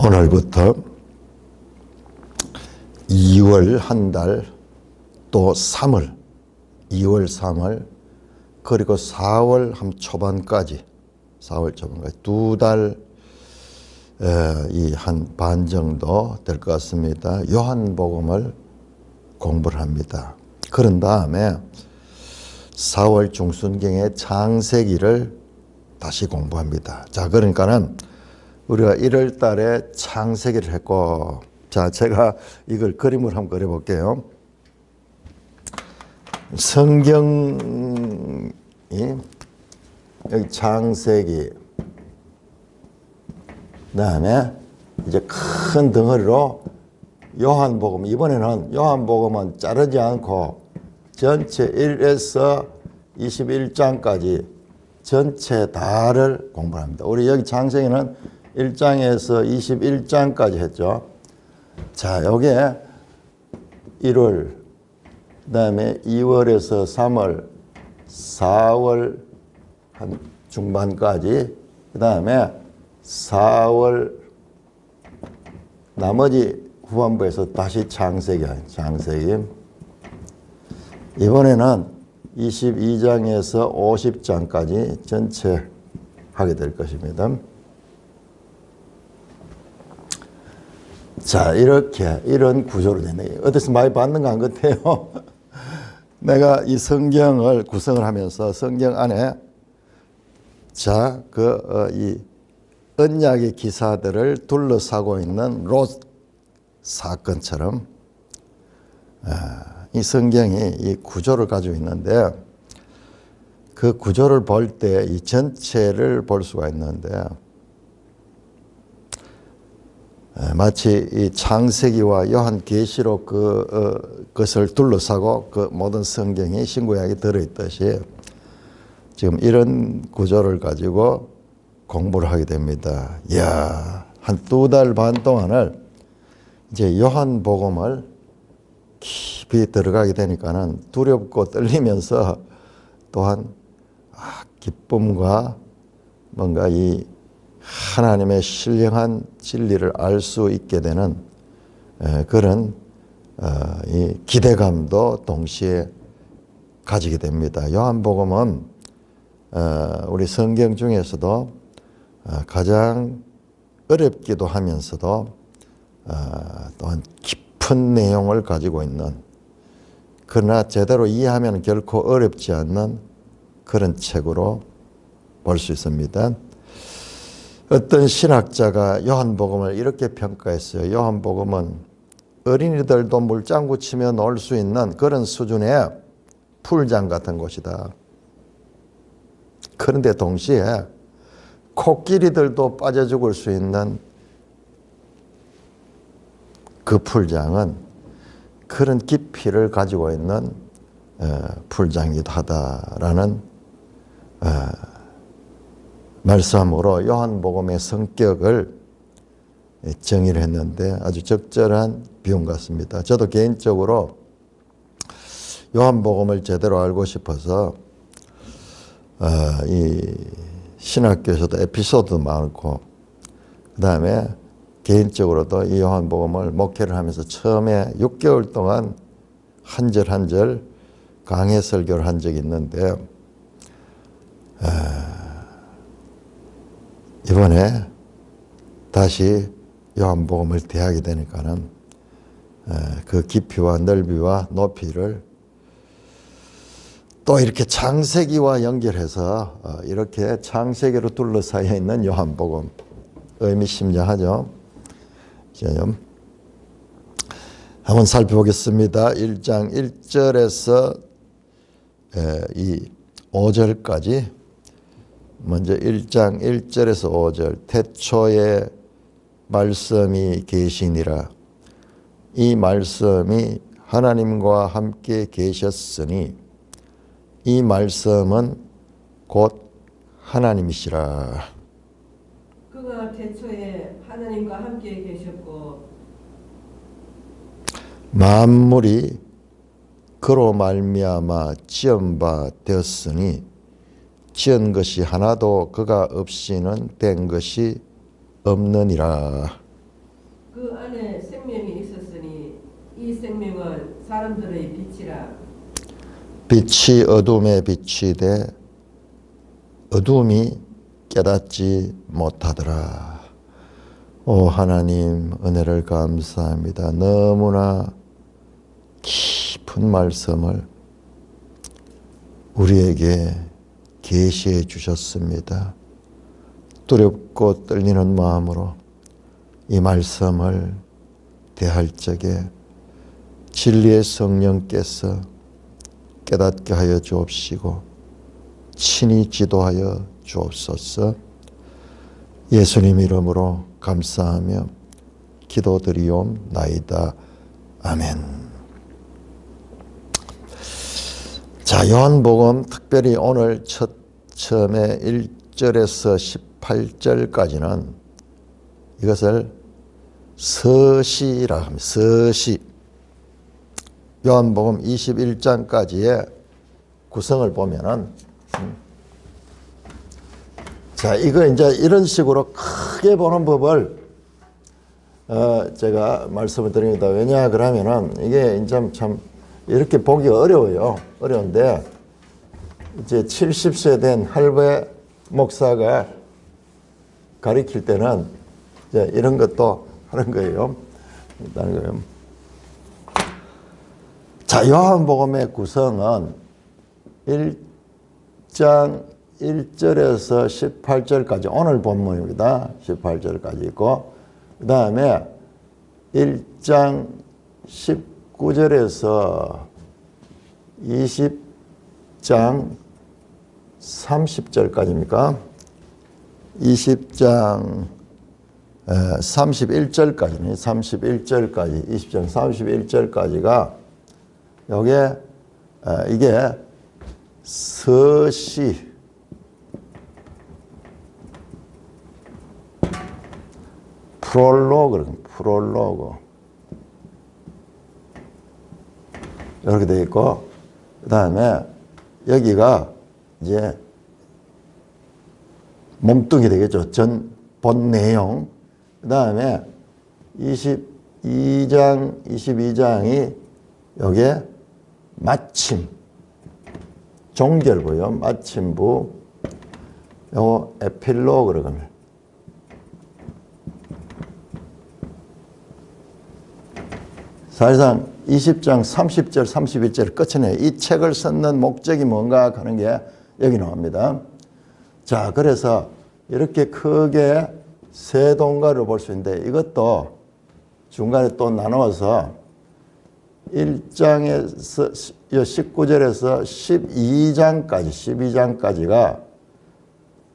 오늘부터 2월 한 달, 또 3월, 2월, 3월, 그리고 4월 한 초반까지, 4월 초반까지 두 달, 이 한 반 정도 될 것 같습니다. 요한복음을 공부를 합니다. 그런 다음에 4월 중순경에 창세기를 다시 공부합니다. 자, 그러니까는 우리가 1월 달에 창세기를 했고, 자, 제가 이걸 그림을 한번 그려볼게요. 성경이 여기 창세기, 그다음에 이제 큰 덩어리로 요한복음. 이번에는 요한복음은 자르지 않고 전체 1에서 21장까지 전체 다를 공부합니다. 우리 여기 창세기는 1장에서 21장까지 했죠. 자, 여기에 1월, 그 다음에 2월에서 3월, 4월 한 중반까지, 그 다음에 4월 나머지 후반부에서 다시 창세기. 이번에는 22장에서 50장까지 전체 하게 될 것입니다. 자, 이렇게 이런 구조로 되네요. 어디서 많이 봤는 것 같아요. 내가 이 성경을 구성을 하면서 성경 안에 자, 이 언약의 기사들을 둘러싸고 있는 롯 사건처럼 이 성경이 이 구조를 가지고 있는데, 그 구조를 볼 때 이 전체를 볼 수가 있는데, 마치 이 창세기와 요한계시록 그것을 둘러싸고 그 모든 성경이 신구약이 들어있듯이 지금 이런 구조를 가지고 공부를 하게 됩니다. 이야, 한 2달 반 동안을 이제 요한복음을 깊이 들어가게 되니까는 두렵고 떨리면서 또한 기쁨과 뭔가 이 하나님의 신령한 진리를 알 수 있게 되는 그런 이 기대감도 동시에 가지게 됩니다. 요한복음은 우리 성경 중에서도 가장 어렵기도 하면서도 또한 깊은 내용을 가지고 있는, 그러나 제대로 이해하면 결코 어렵지 않는 그런 책으로 볼 수 있습니다. 어떤 신학자가 요한복음을 이렇게 평가했어요. 요한복음은 어린이들도 물장구 치며 놀 수 있는 그런 수준의 풀장 같은 곳이다. 그런데 동시에 코끼리들도 빠져 죽을 수 있는 그 풀장은 그런 깊이를 가지고 있는 풀장이기도 하다라는 말씀으로 요한복음의 성격을 정의를 했는데 아주 적절한 비유 같습니다. 저도 개인적으로 요한복음을 제대로 알고 싶어서 이 신학교에서도 에피소드도 많고, 그 다음에 개인적으로도 이 요한복음을 목회를 하면서 처음에 6개월 동안 한 절 한 절 강해 설교를 한 적이 있는데, 이번에 다시 요한복음을 대하게 되니까는 그 깊이와 넓이와 높이를 또 이렇게 창세기와 연결해서 이렇게 창세기로 둘러싸여 있는 요한복음, 의미심장하죠. 한번 살펴보겠습니다. 1장 1절에서 이 5절까지, 먼저 1장 1절에서 5절. 태초에 말씀이 계시니라. 이 말씀이 하나님과 함께 계셨으니 이 말씀은 곧 하나님이시라. 그가 태초에 하나님과 함께 계셨고 만물이 그로 말미암아 지은 바 되었으니 지은 것이 하나도 그가 없이는 된 것이 없느니라. 생명은 사람들의 빛이라. 빛이 어둠에 비치되 어둠이 깨닫지 못하더라. 오 하나님 은혜를 감사합니다. 너무나 깊은 말씀을 우리에게 계시해 주셨습니다. 두렵고 떨리는 마음으로 이 말씀을 대할 적에 진리의 성령께서 깨닫게 하여 주옵시고 친히 지도하여 주옵소서. 예수님 이름으로 감사하며 기도드리옵나이다. 아멘. 자, 요한복음 특별히 오늘 처음에 1절에서 18절까지는 이것을 서시라 합니다. 서시. 요한복음 21장까지의 구성을 보면은 자, 이거 이제 이런 식으로 크게 보는 법을 제가 말씀을 드립니다. 왜냐 그러면은 이게 이제 참 이렇게 보기 어려워요. 어려운데 이제 70세 된 할배 목사가 가르칠 때는 이제 이런 것도 하는 거예요. 일단 거예요. 자, 요한복음의 구성은 1장 1절에서 18절까지 오늘 본문입니다. 18절까지 있고 그 다음에 1장 19절에서 20장 30절까지입니까? 20장 31절까지는 31절까지 20장 31절까지가 요게 이게 서시 프롤로그 이렇게 되어 있고 그 다음에 여기가 이제 몸뚱이 되겠죠. 본 내용. 그 다음에 22장이 여기에 마침 종결부요. 마침부. 요거 에필로그 그러면 사실상 20장 30절 31절 끝이네. 이 책을 썼는 목적이 뭔가 하는 게 여기 나옵니다. 자, 그래서 이렇게 크게 세 동가를 볼 수 있는데 이것도 중간에 또 나누어서 1장에서 19절에서 12장까지가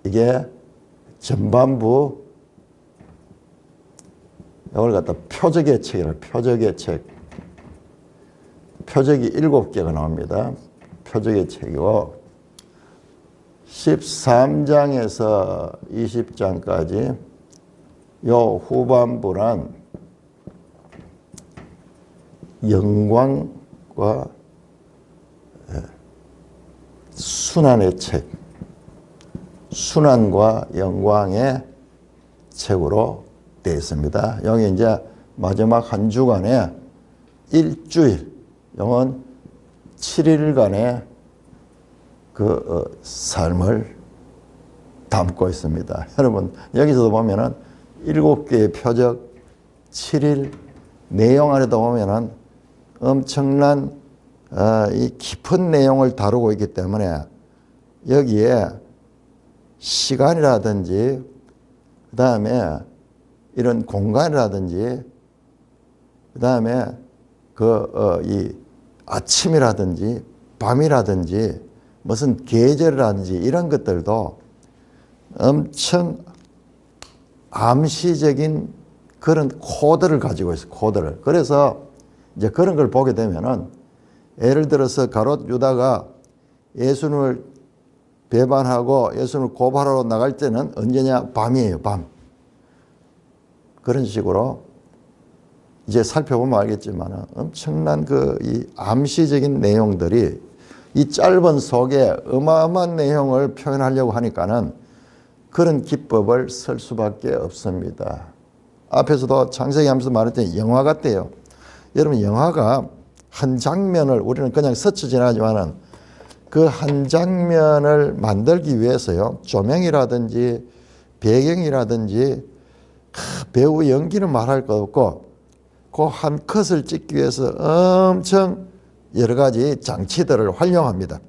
이게 전반부 이걸 갖다 표적의 책이라 표적의 책. 표적이 7개가 나옵니다. 표적의 책이고 13장에서 20장까지 요 후반부란 영광과 순환의 책, 순환과 영광의 책으로 되어 있습니다. 여기 이제 마지막 한 주간에 일주일, 영은 7일간의 그 삶을 담고 있습니다. 여러분 여기서도 보면은 7개의 표적, 7일 내용 안에도 보면은 엄청난 이 깊은 내용을 다루고 있기 때문에 여기에 시간이라든지 그 다음에 이런 공간이라든지 그 다음에 이 아침이라든지 밤이라든지 무슨 계절이라든지 이런 것들도 엄청 암시적인 그런 코드를 가지고 있어요. 코드를. 그래서 이제 그런 걸 보게 되면은 예를 들어서 가롯 유다가 예수님을 배반하고 예수님을 고발하러 나갈 때는 언제냐? 밤이에요. 밤. 그런 식으로 이제 살펴보면 알겠지만 엄청난 이 암시적인 내용들이 이 짧은 속에 어마어마한 내용을 표현하려고 하니까는 그런 기법을 쓸 수밖에 없습니다. 앞에서도 창세기 하면서 말했더니 영화 같대요. 여러분 영화가 한 장면을 우리는 그냥 스쳐 지나지만은 그 한 장면을 만들기 위해서요. 조명이라든지 배경이라든지 배우 연기는 말할 것 없고 그 한 컷을 찍기 위해서 엄청 여러 가지 장치들을 활용합니다.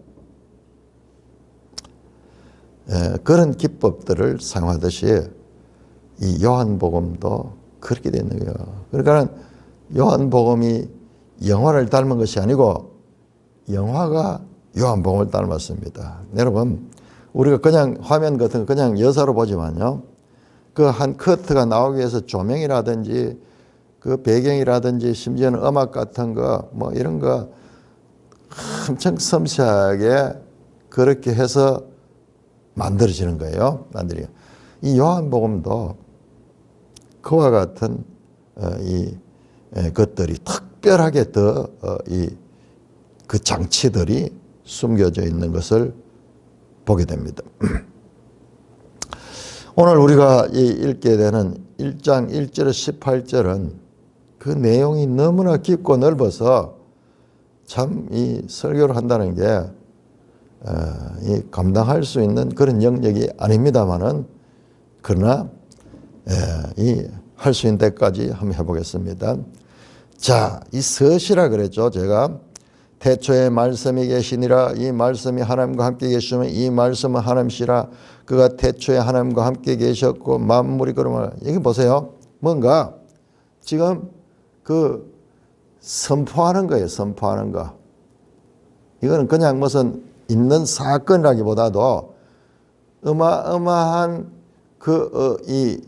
그런 기법들을 사용하듯이 이 요한복음도 그렇게 되는 거예요. 그러니까 요한복음이 영화를 닮은 것이 아니고 영화가 요한복음을 닮았습니다. 여러분 우리가 그냥 화면 같은 거 그냥 여사로 보지만요. 그 한 커트가 나오기 위해서 조명이라든지 그 배경이라든지 심지어는 음악 같은 거 뭐 이런 거 엄청 섬세하게 그렇게 해서 만들어지는 거예요. 이 요한복음도 그와 같은 이 것들이 특별하게 더 그 장치들이 숨겨져 있는 것을 보게 됩니다. 오늘 우리가 읽게 되는 1장 1절에서 18절은 그 내용이 너무나 깊고 넓어서 참 이 설교를 한다는 게 이 감당할 수 있는 그런 영역이 아닙니다만은 그러나 이 할 수 있는 데까지 한번 해보겠습니다. 자, 이 서시라 그랬죠. 제가 태초에 말씀이 계시니라. 이 말씀이 하나님과 함께 계시면 이 말씀은 하나님이시라. 그가 태초에 하나님과 함께 계셨고 만물이 그러면 여기 보세요. 뭔가 지금 그 선포하는 거예요. 선포하는 거. 이거는 그냥 무슨 있는 사건이라기보다도 어마어마한 이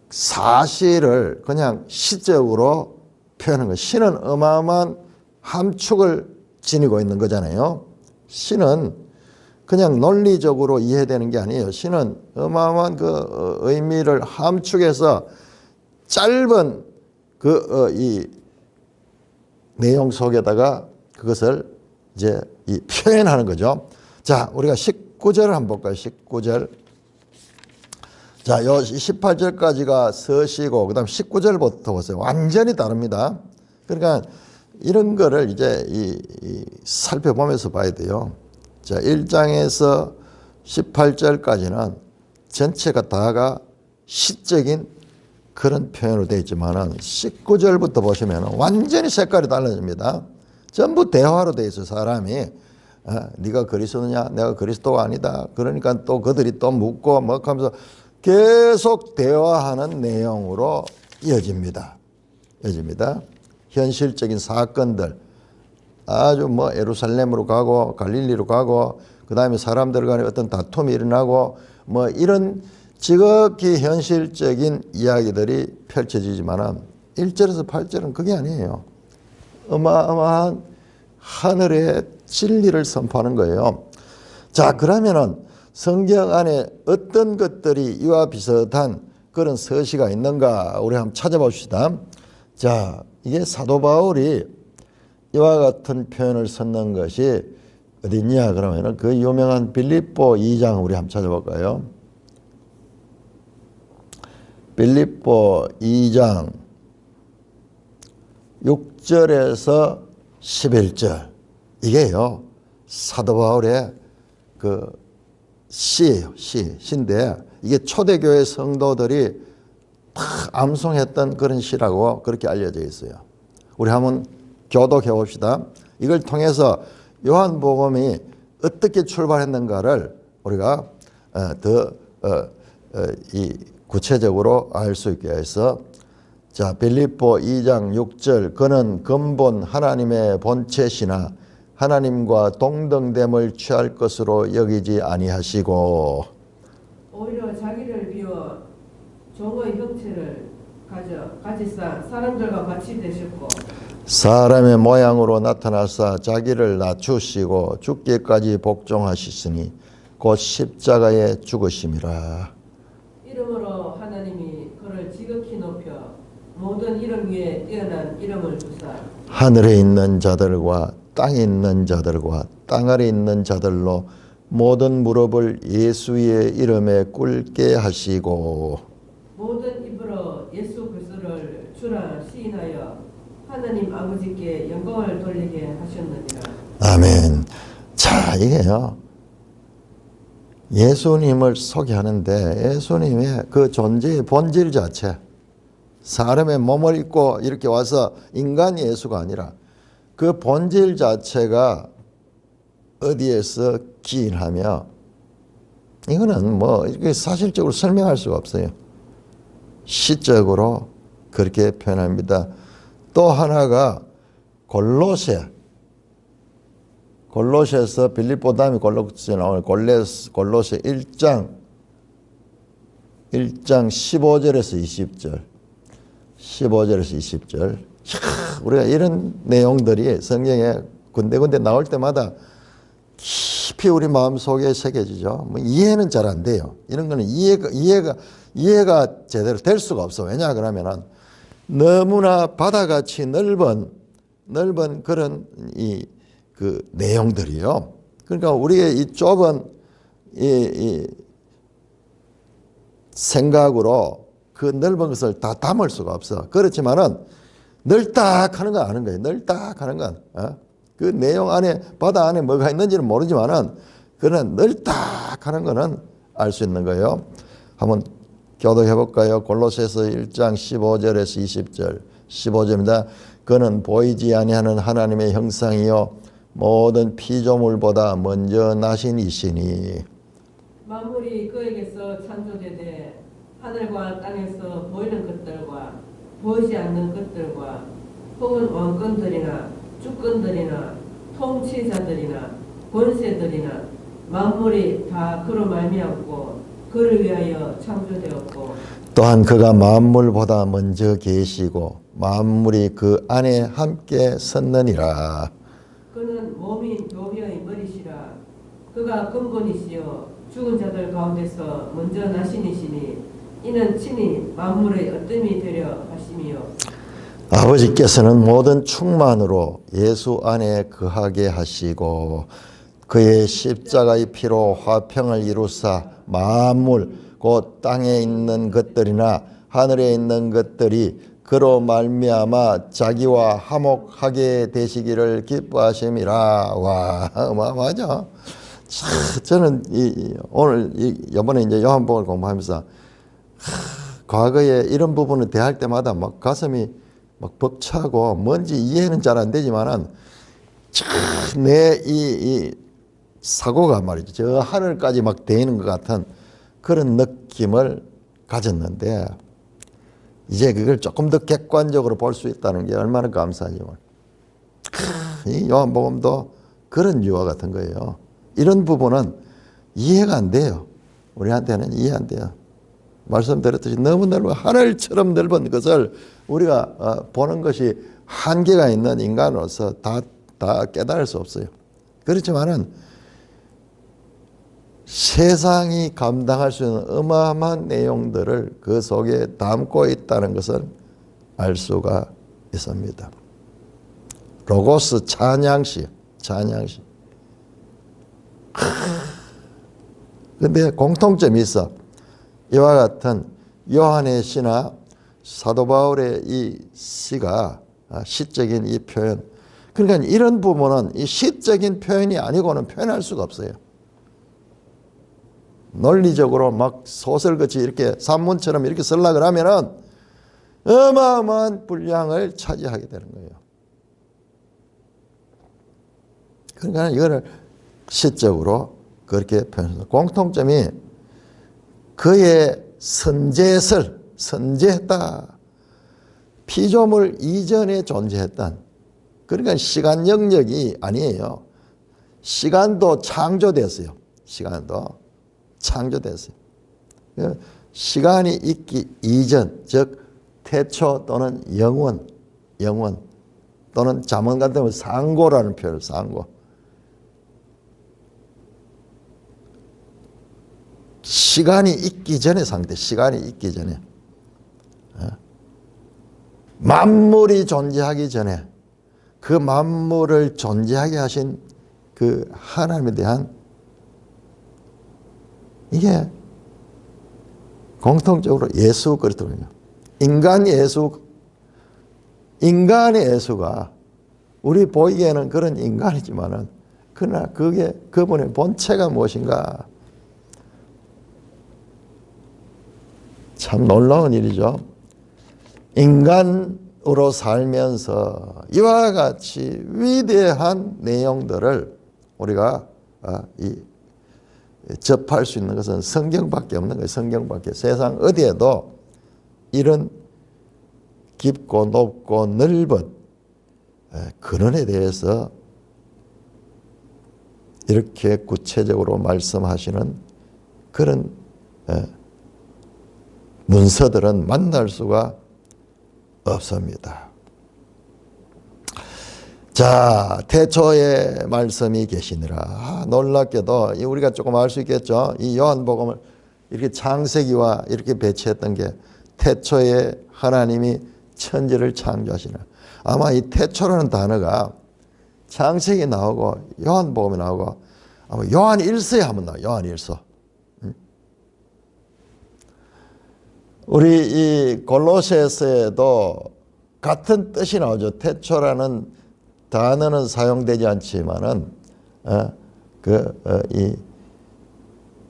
사실을 그냥 시적으로 표현하는 거예요. 신은 어마어마한 함축을 지니고 있는 거잖아요. 신은 그냥 논리적으로 이해되는 게 아니에요. 신은 어마어마한 그 의미를 함축해서 짧은 이 내용 속에다가 그것을 이제 표현하는 거죠. 자, 우리가 19절을 한번 볼까요? 19절. 자, 요 18절까지가 서시고 그다음 19절부터 보세요. 완전히 다릅니다. 그러니까 이런 거를 이제 살펴보면서 봐야 돼요. 자, 1장에서 18절까지는 전체가 다가 시적인 그런 표현으로 되어 있지만은 19절부터 보시면 완전히 색깔이 달라집니다. 전부 대화로 되어 있어요. 사람이 네가 그리스도냐? 내가 그리스도가 아니다. 그러니까 또 그들이 또 묻고 뭐 하면서 계속 대화하는 내용으로 이어집니다. 현실적인 사건들 아주 뭐 예루살렘으로 가고 갈릴리로 가고 그 다음에 사람들 간에 어떤 다툼이 일어나고 뭐 이런 지극히 현실적인 이야기들이 펼쳐지지만은 1절에서 8절은 그게 아니에요. 어마어마한 하늘의 진리를 선포하는 거예요. 자, 그러면은 성경 안에 어떤 것들이 이와 비슷한 그런 서시가 있는가 우리 한번 찾아봅시다. 자, 이게 사도 바울이 이와 같은 표현을 썼는 것이 어디냐 그러면은 그 유명한 빌립보 2장 우리 한번 찾아볼까요? 빌립보 2장 6절에서 11절 이게요 사도 바울의 그 시예요. 시인데 이게 초대교회 성도들이 다 암송했던 그런 시라고 그렇게 알려져 있어요. 우리 한번 교독해 봅시다. 이걸 통해서 요한복음이 어떻게 출발했는가를 우리가 더 구체적으로 알 수 있게 해서 자, 빌립보 2장 6절 그는 근본 하나님의 본체시나 하나님과 동등됨을 취할 것으로 여기지 아니하시고 오히려 자기를 비워 종의 형체를 가지사 사람들과 같이 되셨고 사람의 모양으로 나타나사 자기를 낮추시고 죽기까지 복종하시으니 곧 십자가에 죽으심이라. 이름으로 하나님이 그를 지극히 높여 모든 이름 위에 뛰어난 이름을 주사 하늘에 있는 자들과 땅에 있는 자들과 땅 아래 있는 자들로 모든 무릎을 예수의 이름에 꿇게 하시고 모든 입으로 예수 그리스도를 주라 시인하여 하나님 아버지께 영광을 돌리게 하셨느니라. 아멘. 자, 이게요. 예수님을 소개하는데 예수님의 그 존재의 본질 자체, 사람의 몸을 입고 이렇게 와서 인간 예수가 아니라 그 본질 자체가 어디에서 기인하며, 이거는 뭐 이렇게 사실적으로 설명할 수가 없어요. 시적으로 그렇게 표현합니다. 또 하나가 골로새에서 빌립보 다음에 골로새 나오는 골로새 1장 15절에서 20절. 15절에서 20절. 우리가 이런 내용들이 성경에 군데군데 나올 때마다 깊이 우리 마음속에 새겨지죠. 뭐 이해는 잘 안 돼요. 이런 거는 이해가 제대로 될 수가 없어. 왜냐 그러면은 너무나 바다같이 넓은 그런 그 내용들이요. 그러니까 우리의 이 좁은 이 생각으로 그 넓은 것을 다 담을 수가 없어. 그렇지만은 넓다 하는 건 아는 거예요. 넓다 하는 건. 그 내용 안에, 바다 안에 뭐가 있는지는 모르지만은 그런 넓다 하는 거는 알 수 있는 거예요. 한번 교독해 볼까요? 골로새서 1장 15절에서 20절. 15절입니다. 그는 보이지 아니하는 하나님의 형상이요 모든 피조물보다 먼저 나신 이시니 만물이 그에게서 창조되되 하늘과 땅에서 보이는 것들과 보이지 않는 것들과 혹은 왕권들이나 주권들이나 통치자들이나 권세들이나 만물이 다 그로 말미암고 그를 위하여 창조되었고 또한 그가 만물보다 먼저 계시고 만물이 그 안에 함께 섰느니라. 그는 몸인 교회의 머리시라. 그가 근본이시여 죽은 자들 가운데서 먼저 나신이시니 이는 친히 만물의 어뜸이 되려 하심이요. 아버지께서는 모든 충만으로 예수 안에 거하게 하시고 그의 십자가의 피로 화평을 이루사 만물 곧 땅에 있는 것들이나 하늘에 있는 것들이 그로 말미암아 자기와 화목하게 되시기를 기뻐하심이라. 와, 맞아. 저는 오늘 이번에 이제 요한복음을 공부하면서 과거에 이런 부분을 대할 때마다 막 가슴이 막 벅차고 뭔지 이해는 잘 안 되지만은 내 이 사고가 말이죠. 저 하늘까지 막 대이는 것 같은 그런 느낌을 가졌는데 이제 그걸 조금 더 객관적으로 볼 수 있다는 게 얼마나 감사하지만 이 요한복음도 그런 유화 같은 거예요. 이런 부분은 이해가 안 돼요. 우리한테는 이해 안 돼요. 말씀드렸듯이 너무 넓은 하늘처럼 넓은 것을 우리가 보는 것이 한계가 있는 인간으로서 다 깨달을 수 없어요. 그렇지만은 세상이 감당할 수 있는 어마어마한 내용들을 그 속에 담고 있다는 것을 알 수가 있습니다. 로고스 찬양시. 근데 공통점이 있어. 이와 같은 요한의 시나 사도 바울의 이 시가 시적인 이 표현. 그러니까 이런 부분은 이 시적인 표현이 아니고는 표현할 수가 없어요. 논리적으로 막 소설같이 이렇게 산문처럼 이렇게 쓰려고 하면은 어마어마한 분량을 차지하게 되는 거예요. 그러니까 이거를 시적으로 그렇게 표현해서 공통점이 그의 선재했다. 피조물 이전에 존재했던, 그러니까 시간 영역이 아니에요. 시간도 창조됐어요. 시간이 있기 이전, 즉 태초 또는 영원 또는 잠언 같은 경우 상고라는 표현, 상고. 시간이 있기 전에 상태, 시간이 있기 전에. 만물이 존재하기 전에 그 만물을 존재하게 하신 그 하나님에 대한 이게 공통적으로 예수 그리스도예요. 인간 예수, 인간의 예수가 우리 보이기에는 그런 인간이지만은 그러나 그게 그분의 본체가 무엇인가? 참 놀라운 일이죠. 인간으로 살면서 이와 같이 위대한 내용들을 우리가 접할 수 있는 것은 성경밖에 없는 거예요. 성경밖에. 세상 어디에도 이런 깊고 높고 넓은 근원에 대해서 이렇게 구체적으로 말씀하시는 그런 문서들은 만날 수가 없습니다. 자, 태초에 말씀이 계시니라. 놀랍게도 우리가 조금 알 수 있겠죠. 이 요한복음을 이렇게 창세기와 이렇게 배치했던 게 태초에 하나님이 천지를 창조하시니라. 아마 이 태초라는 단어가 창세기 나오고 요한복음이 나오고 아마 요한 1서에 한번 나와요. 요한 1서. 우리 이 골로새서에도 같은 뜻이 나오죠. 태초라는 단어는 사용되지 않지만은 이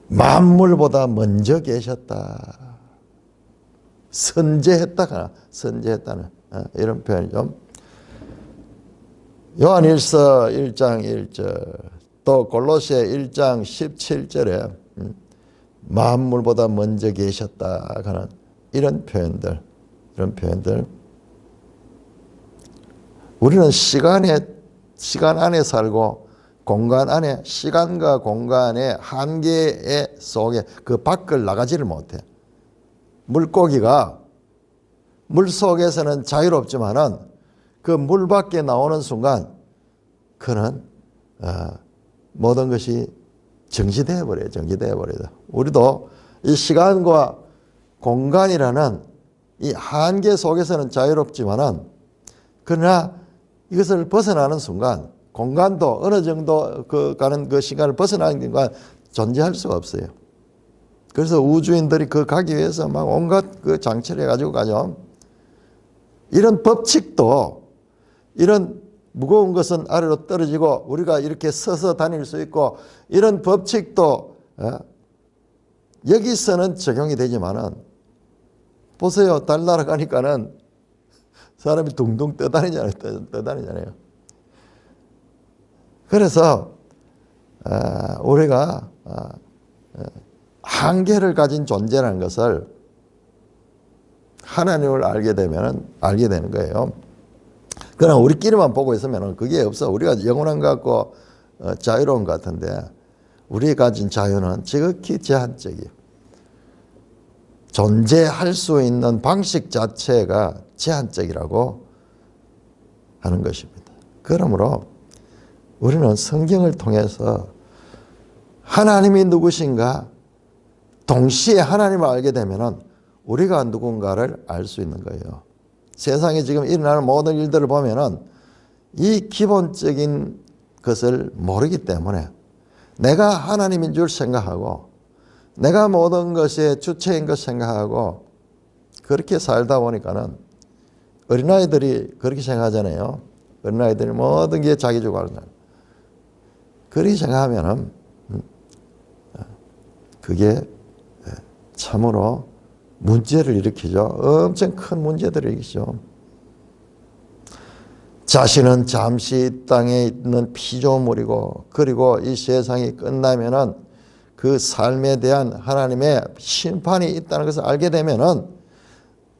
만물보다 먼저 계셨다. 선제했다는 이런 표현이죠. 요한 1서 1장 1절 또 골로새 1장 17절에 만물보다 먼저 계셨다 하는 이런 표현들. 우리는 시간 안에 살고 공간 안에 시간과 공간의 한계 속에 그 밖을 나가지를 못해. 물고기가 물 속에서는 자유롭지만은 그 물 밖에 나오는 순간 그는 모든 것이 정지되어 버려요. 우리도 이 시간과 공간이라는 이 한계 속에서는 자유롭지만은 그러나 이것을 벗어나는 순간 공간도 어느 정도 가는 그 시간을 벗어나는 순간 존재할 수가 없어요. 그래서 우주인들이 그 가기 위해서 막 온갖 그 장치를 해가지고 가죠. 이런 법칙도 이런 무거운 것은 아래로 떨어지고 우리가 이렇게 서서 다닐 수 있고 이런 법칙도 여기서는 적용이 되지만은 보세요. 달 날아가니까는 사람이 둥둥 떠다니잖아요. 그래서 우리가 한계를 가진 존재라는 것을 하나님을 알게 되면 알게 되는 거예요. 그러나 우리끼리만 보고 있으면 그게 없어. 우리가 영원한 것 같고 자유로운 것 같은데 우리가 가진 자유는 지극히 제한적이에요. 존재할 수 있는 방식 자체가 제한적이라고 하는 것입니다. 그러므로 우리는 성경을 통해서 하나님이 누구신가 동시에 하나님을 알게 되면 우리가 누군가를 알 수 있는 거예요. 세상에 지금 일어나는 모든 일들을 보면 이 기본적인 것을 모르기 때문에 내가 하나님인 줄 생각하고 내가 모든 것의 주체인 것 생각하고 그렇게 살다 보니까는 어린아이들이 그렇게 생각하잖아요. 어린아이들이 모든 게 자기 주고 하는 거예요. 그렇게 생각하면은 그게 참으로 문제를 일으키죠. 엄청 큰 문제들을 일으키죠. 자신은 잠시 이 땅에 있는 피조물이고 그리고 이 세상이 끝나면은 그 삶에 대한 하나님의 심판이 있다는 것을 알게 되면은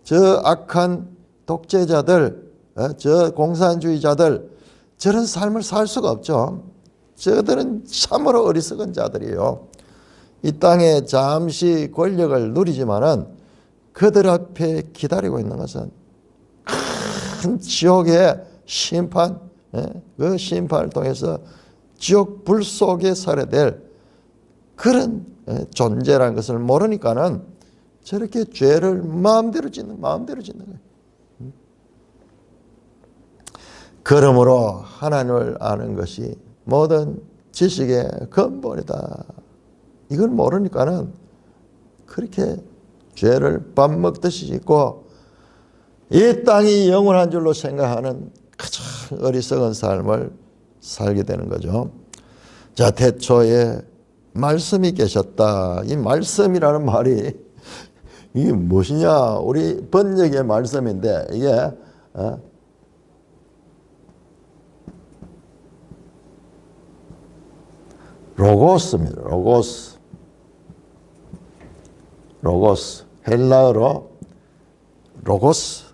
저 악한 독재자들, 저 공산주의자들 저런 삶을 살 수가 없죠. 저들은 참으로 어리석은 자들이에요. 이 땅에 잠시 권력을 누리지만은 그들 앞에 기다리고 있는 것은 큰 지옥의 심판, 그 심판을 통해서 지옥 불 속에 살아될 그런 존재라는 것을 모르니까는 저렇게 죄를 마음대로 짓는 거예요. 그러므로 하나님을 아는 것이 모든 지식의 근본이다. 이걸 모르니까는 그렇게 죄를 밥 먹듯이 짓고 이 땅이 영원한 줄로 생각하는 가장 어리석은 삶을 살게 되는 거죠. 자, 태초에 말씀이 계셨다. 이 말씀이라는 말이 이게 무엇이냐? 우리 번역의 말씀인데 이게 로고스입니다. 로고스. 헬라어로 로고스.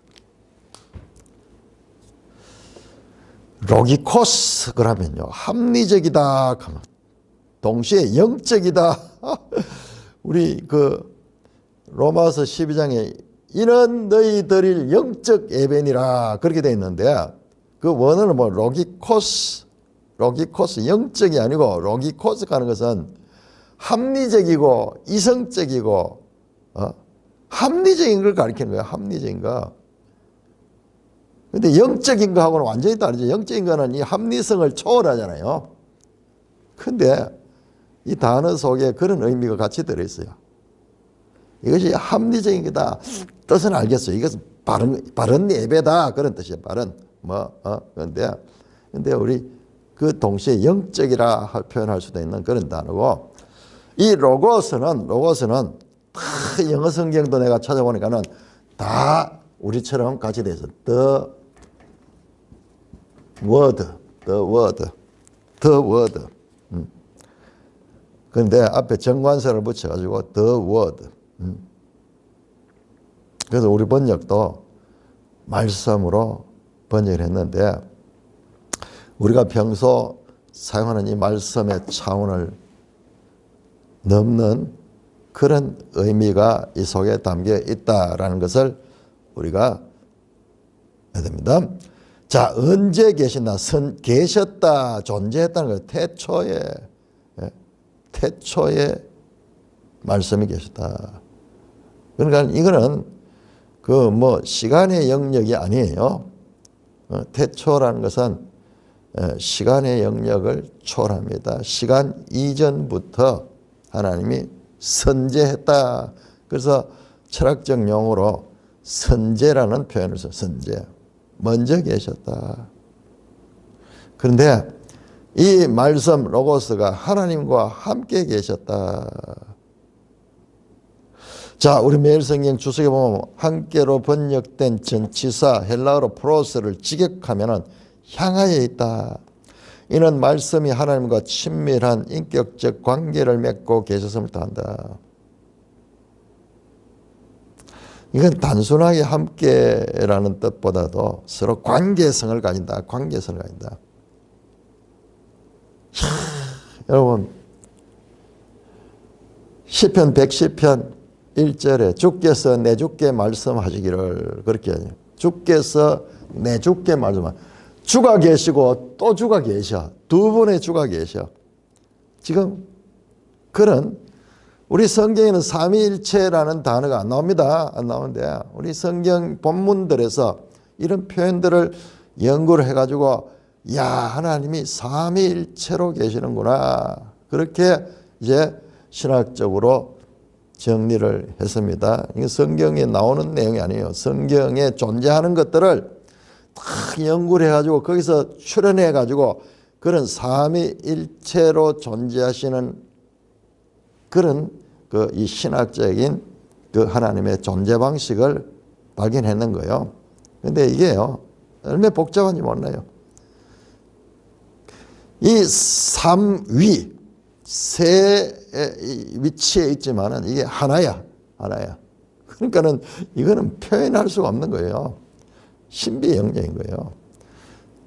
로기코스 그러면요. 합리적이다. 동시에 영적이다. 우리 로마서 12장에 이는 너희들이 영적 예배니라 그렇게 되어 있는데 그 원어는 뭐 로기코스 영적이 아니고 로기코스 하는 것은 합리적이고 이성적이고 합리적인 걸 가리키는 거예요. 합리적인 거. 근데 영적인 거하고는 완전히 다르죠. 영적인 거는 이 합리성을 초월하잖아요. 근데 이 단어 속에 그런 의미가 같이 들어있어요. 이것이 합리적인 거다. 뜻은 알겠어요. 이것은 바른 예배다. 그런 뜻이에요. 바른. 근데 우리 그 동시에 영적이라 표현할 수도 있는 그런 단어고 이 로고스는 다 영어 성경도 내가 찾아보니까는 다 우리처럼 같이 돼 있어. The word. 그런데 앞에 정관사를 붙여가지고 the word. 그래서 우리 번역도 말씀으로 번역을 했는데 우리가 평소 사용하는 이 말씀의 차원을 넘는 그런 의미가 이 속에 담겨 있다라는 것을 우리가 해야 됩니다. 자, 언제 계신다? 계셨다, 존재했다는 거예요. 태초에 말씀이 계셨다. 그러니까 이거는 시간의 영역이 아니에요. 태초라는 것은 시간의 영역을 초월합니다. 시간 이전부터 하나님이 선재했다. 그래서 철학적 용어로 선재라는 표현을 써요. 선재. 먼저 계셨다. 그런데 이 말씀 로고스가 하나님과 함께 계셨다. 자, 우리 매일 성경 주석에 보면 함께로 번역된 전치사 헬라어로 프로스를 직역하면은 향하여 있다. 이는 말씀이 하나님과 친밀한 인격적 관계를 맺고 계셨음을 뜻한다. 이건 단순하게 함께라는 뜻보다도 서로 관계성을 가진다. 관계성을 가진다. 여러분 시편 110편 1절에 주께서 내 주께 말씀하시기를 그렇게 해요. 주께서 내 주께 말씀하시기를. 주가 계시고 또 주가 계셔. 두 분의 주가 계셔. 지금 그런 우리 성경에는 삼위일체라는 단어가 안 나옵니다. 안 나오는데 우리 성경 본문들에서 이런 표현들을 연구를 해가지고 야, 하나님이 삼위일체로 계시는구나. 그렇게 이제 신학적으로 정리를 했습니다. 이게 성경에 나오는 내용이 아니에요. 성경에 존재하는 것들을 다 연구를 해가지고 거기서 출연해가지고 그런 삼위일체로 존재하시는 그런 이 신학적인 그 하나님의 존재 방식을 발견했는 거예요. 근데 이게요, 얼마나 복잡한지 몰라요. 이 삼위, 세 위치에 있지만은 이게 하나야. 그러니까는 이거는 표현할 수가 없는 거예요. 신비영적인 거예요.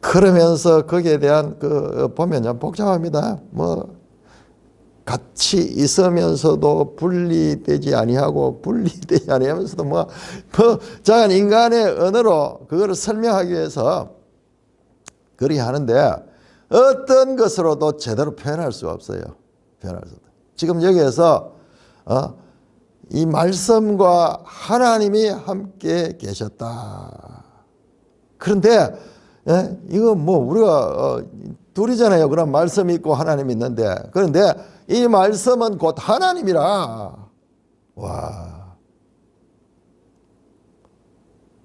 그러면서 거기에 대한 보면 복잡합니다. 같이 있으면서도 분리되지 아니하면서도 작은 인간의 언어로 그거를 설명하기 위해서 그리 하는데 어떤 것으로도 제대로 표현할 수가 없어요. 지금 여기에서 이 말씀과 하나님이 함께 계셨다. 그런데 이거 우리가 둘이잖아요. 그럼 말씀이 있고 하나님이 있는데 그런데 이 말씀은 곧 하나님이라. 와.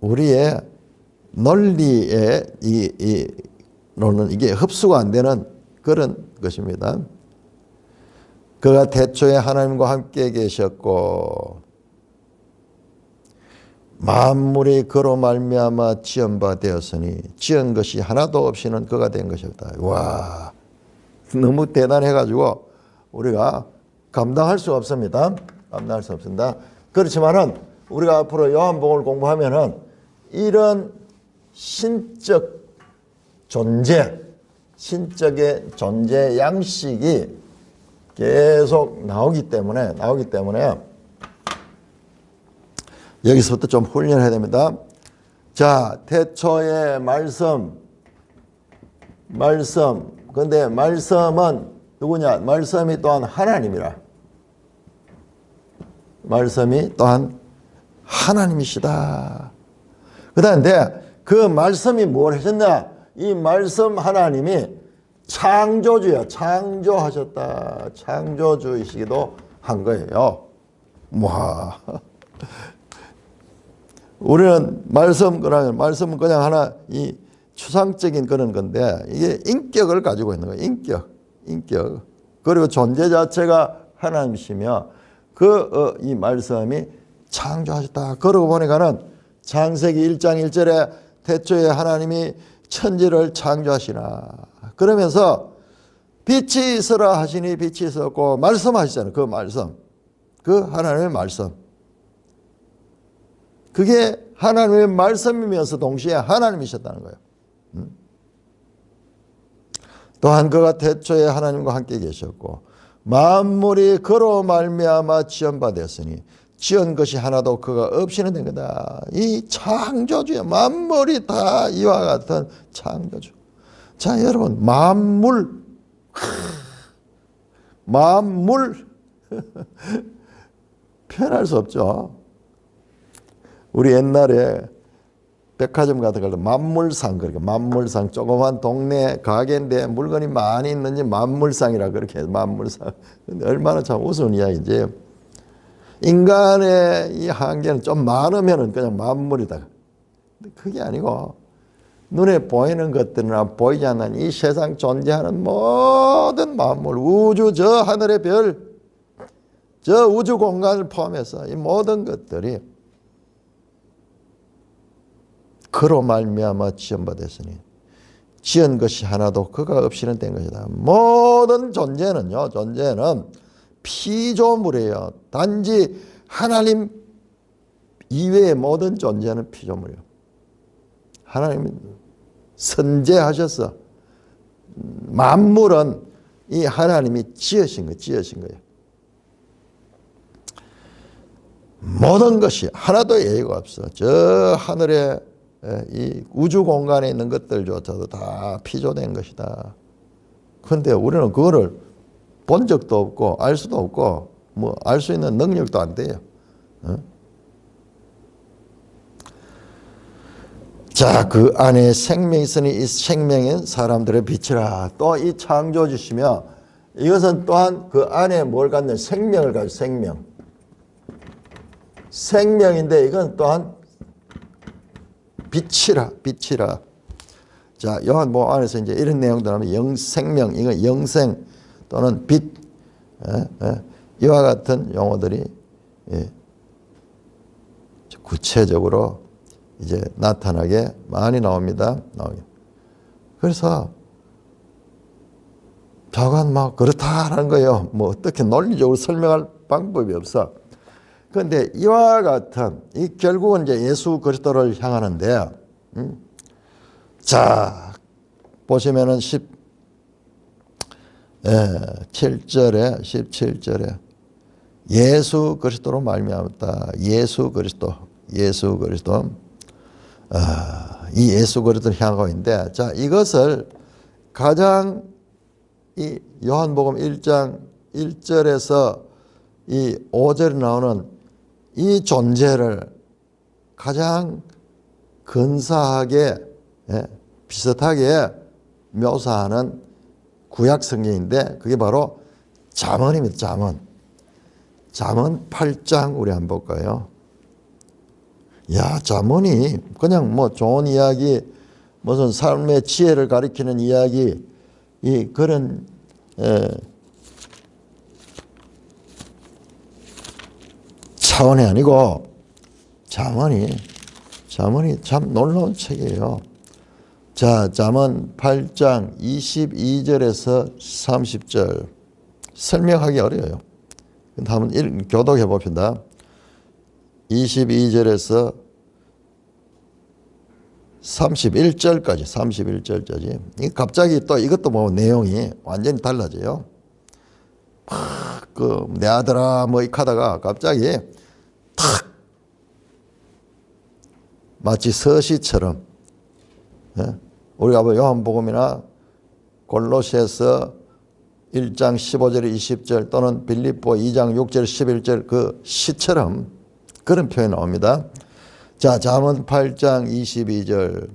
우리의 논리에 로는 이게 흡수가 안 되는 그런 것입니다. 그가 태초에 하나님과 함께 계셨고 만물이 그로 말미암아 지은 바 되었으니 지은 것이 하나도 없이는 그가 된 것이었다. 와, 너무 대단해가지고 우리가 감당할 수 없습니다. 감당할 수 없습니다. 그렇지만은 우리가 앞으로 요한복음을 공부하면은 이런 신적 존재, 신적의 존재 양식이 계속 나오기 때문에 여기서부터 좀 훈련해야 됩니다. 자, 태초의 말씀. 근데 말씀은 누구냐? 말씀이 또한 하나님이라. 말씀이 또한 하나님이시다. 그런데 그 말씀이 뭘 하셨냐? 이 말씀 하나님이 창조주야. 창조하셨다. 창조주이시기도 한 거예요. 와. 우리는 말씀은 그냥 하나 이 추상적인 그런 건데 이게 인격을 가지고 있는 거예요. 인격. 그리고 존재 자체가 하나님이시며 이 말씀이 창조하셨다. 그러고 보니까는 창세기 1장 1절에 태초에 하나님이 천지를 창조하시나. 그러면서 빛이 있으라 하시니 빛이 있었고 말씀하시잖아요. 그 말씀. 그 하나님의 말씀. 그게 하나님의 말씀이면서 동시에 하나님이셨다는 거예요. 또한 그가 태초에 하나님과 함께 계셨고 만물이 그로 말미암아 지은 바 되었으니 지은 것이 하나도 그가 없이는 된 거다. 이 창조주의 만물이 다 이와 같은 창조주. 자, 여러분, 만물 표현할 수 없죠. 우리 옛날에 백화점 같은 걸 만물상, 그러니까 만물상, 조그만 동네 가게인데 물건이 많이 있는지 만물상이라 그렇게 해서 만물상. 근데 얼마나 참 우스운 이야기인지. 인간의 이 한계는 좀 많으면은 그냥 만물이다. 근데 그게 아니고 눈에 보이는 것들이나 보이지 않는 이 세상 존재하는 모든 만물, 우주 저 하늘의 별, 저 우주 공간을 포함해서 이 모든 것들이 그로 말미암아 지은 바 됐으니 지은 것이 하나도 그가 없이는 된 것이다. 모든 존재는 피조물이에요. 단지 하나님 이외의 모든 존재는 피조물이에요. 하나님이 선재하셔서 만물은 이 하나님이 지으신 거예요. 모든 것이 하나도 예의가 없어. 저 하늘에 이 우주 공간에 있는 것들조차도 다 피조된 것이다. 그런데 우리는 그거를 본 적도 없고 알 수도 없고 뭐 알 수 있는 능력도 안 돼요. 자, 그 안에 생명이 있으니 이 생명은 사람들의 빛이라. 또 이 창조주시며 이것은 또한 그 안에 뭘 갖는 생명을 가지고 생명인데 이건 또한 빛이라. 자, 요한복음 안에서 이제 이런 내용들 하면 생명, 이건 영생 또는 빛, 이와 같은 용어들이 구체적으로 이제 나타나게 많이 나옵니다. 그래서 저건 막 그렇다라는 거예요. 뭐 어떻게 논리적으로 설명할 방법이 없어. 그런데 이와 같은 결국은 이제 예수 그리스도를 향하는데, 자 보시면은 17절에 예수 그리스도로 말미암았다. 예수 그리스도. 이 예수 그리스도를 향하고 있는데, 자 이것을 가장 이 요한복음 1장 1절에서 이 5절에 나오는 이 존재를 가장 근사하게 비슷하게 묘사하는 구약 성경인데 그게 바로 잠언입니다. 잠언 8장 우리 한번 볼까요? 야, 잠언이 그냥 뭐 좋은 이야기, 무슨 삶의 지혜를 가리키는 이야기, 이 그런 차원이 아니고 잠언이 참 놀라운 책이에요. 자, 잠언 8장 22절에서 30절 설명하기 어려워요. 한번 교독해 봅시다. 22절에서 31절까지. 갑자기 또 이것도 뭐 내용이 완전히 달라져요. 내 아들아 뭐 이렇게 하다가 갑자기 탁 마치 서시처럼, 우리가 뭐 요한복음이나 골로새서 1장 15절 20절 또는 빌립보 2장 6절 11절 그 시처럼 그런 표현이 나옵니다. 자, 잠언 8장 22절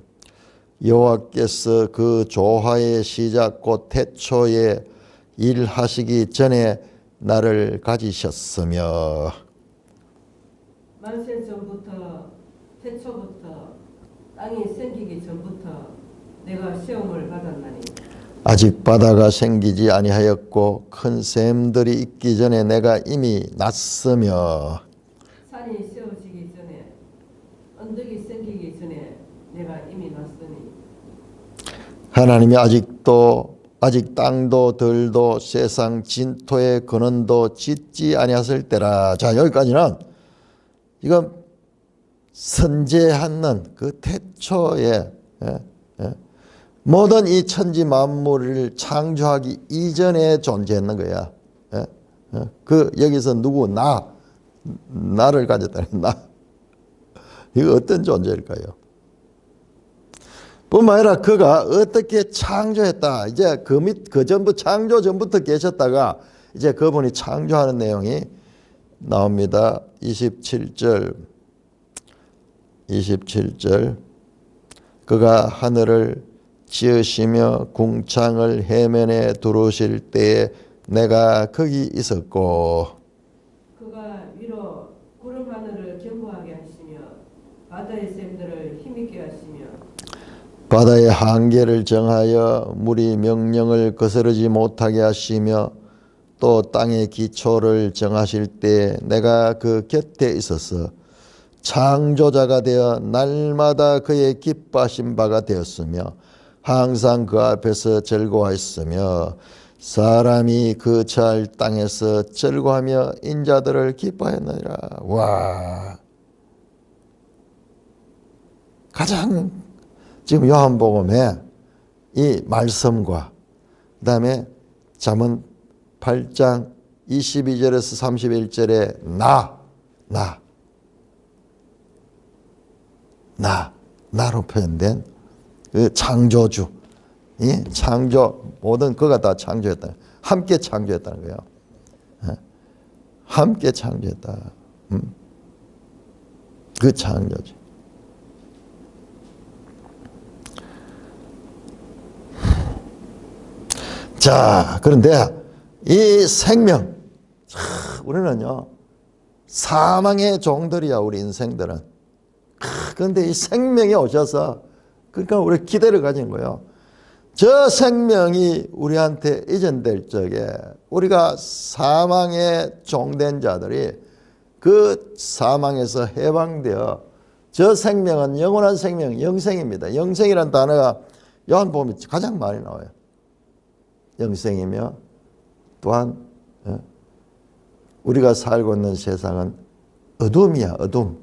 여호와께서 그 조화의 시작 곧 태초에 일하시기 전에 나를 가지셨으며. 만세 전부터 태초부터 땅이 생기기 전부터 내가 시험을 받았나니 아직 바다가 생기지 아니하였고 큰 샘들이 있기 전에 내가 이미 났으며. 산이 세워지기 전에 언덕이 생기기 전에 내가 이미 났으니. 하나님이 아직 땅도 들도 세상 진토의 근원도 짓지 아니하실 때라. 자, 여기까지는 이건 선재하는 그 태초에 모든 이 천지 만물을 창조하기 이전에 존재했는 거야. 여기서 누구 나를 가졌다는 나. 이거 어떤 존재일까요? 뿐만 아니라 그가 어떻게 창조했다. 이제 그 전부 창조 전부터 계셨다가 이제 그분이 창조하는 내용이 나옵니다. 27절. 그가 하늘을 지으시며 궁창을 해면에 두르실 때에 내가 거기 있었고. 그가 위로 구름 하늘을 견고하게 하시며 바다의 샘들을 힘있게 하시며 바다의 한계를 정하여 물이 명령을 거스르지 못하게 하시며 또 땅의 기초를 정하실 때 내가 그 곁에 있어서 창조자가 되어 날마다 그의 기뻐하신 바가 되었으며 항상 그 앞에서 즐거워했으며 사람이 그 잘 땅에서 즐거워하며 인자들을 기뻐했느니라. 와, 가장 지금 요한복음에 이 말씀과 그 다음에 잠언 8장 22절에서 31절에 나로 표현된 그 창조주, 이 창조 모든 그가 다 창조했다. 함께 창조했다는 거예요. 함께 창조했다. 그 창조주. 자, 그런데 이 생명, 우리는요 사망의 종들이야. 우리 인생들은. 그런데 이 생명이 오셔서 그러니까 우리 기대를 가진 거예요. 저 생명이 우리한테 이전될 적에 우리가 사망의 종된 자들이 그 사망에서 해방되어 저 생명은 영원한 생명, 영생입니다. 영생이라는 단어가 요한복음에 가장 많이 나와요. 영생이며 또한 우리가 살고 있는 세상은 어둠이야. 어둠.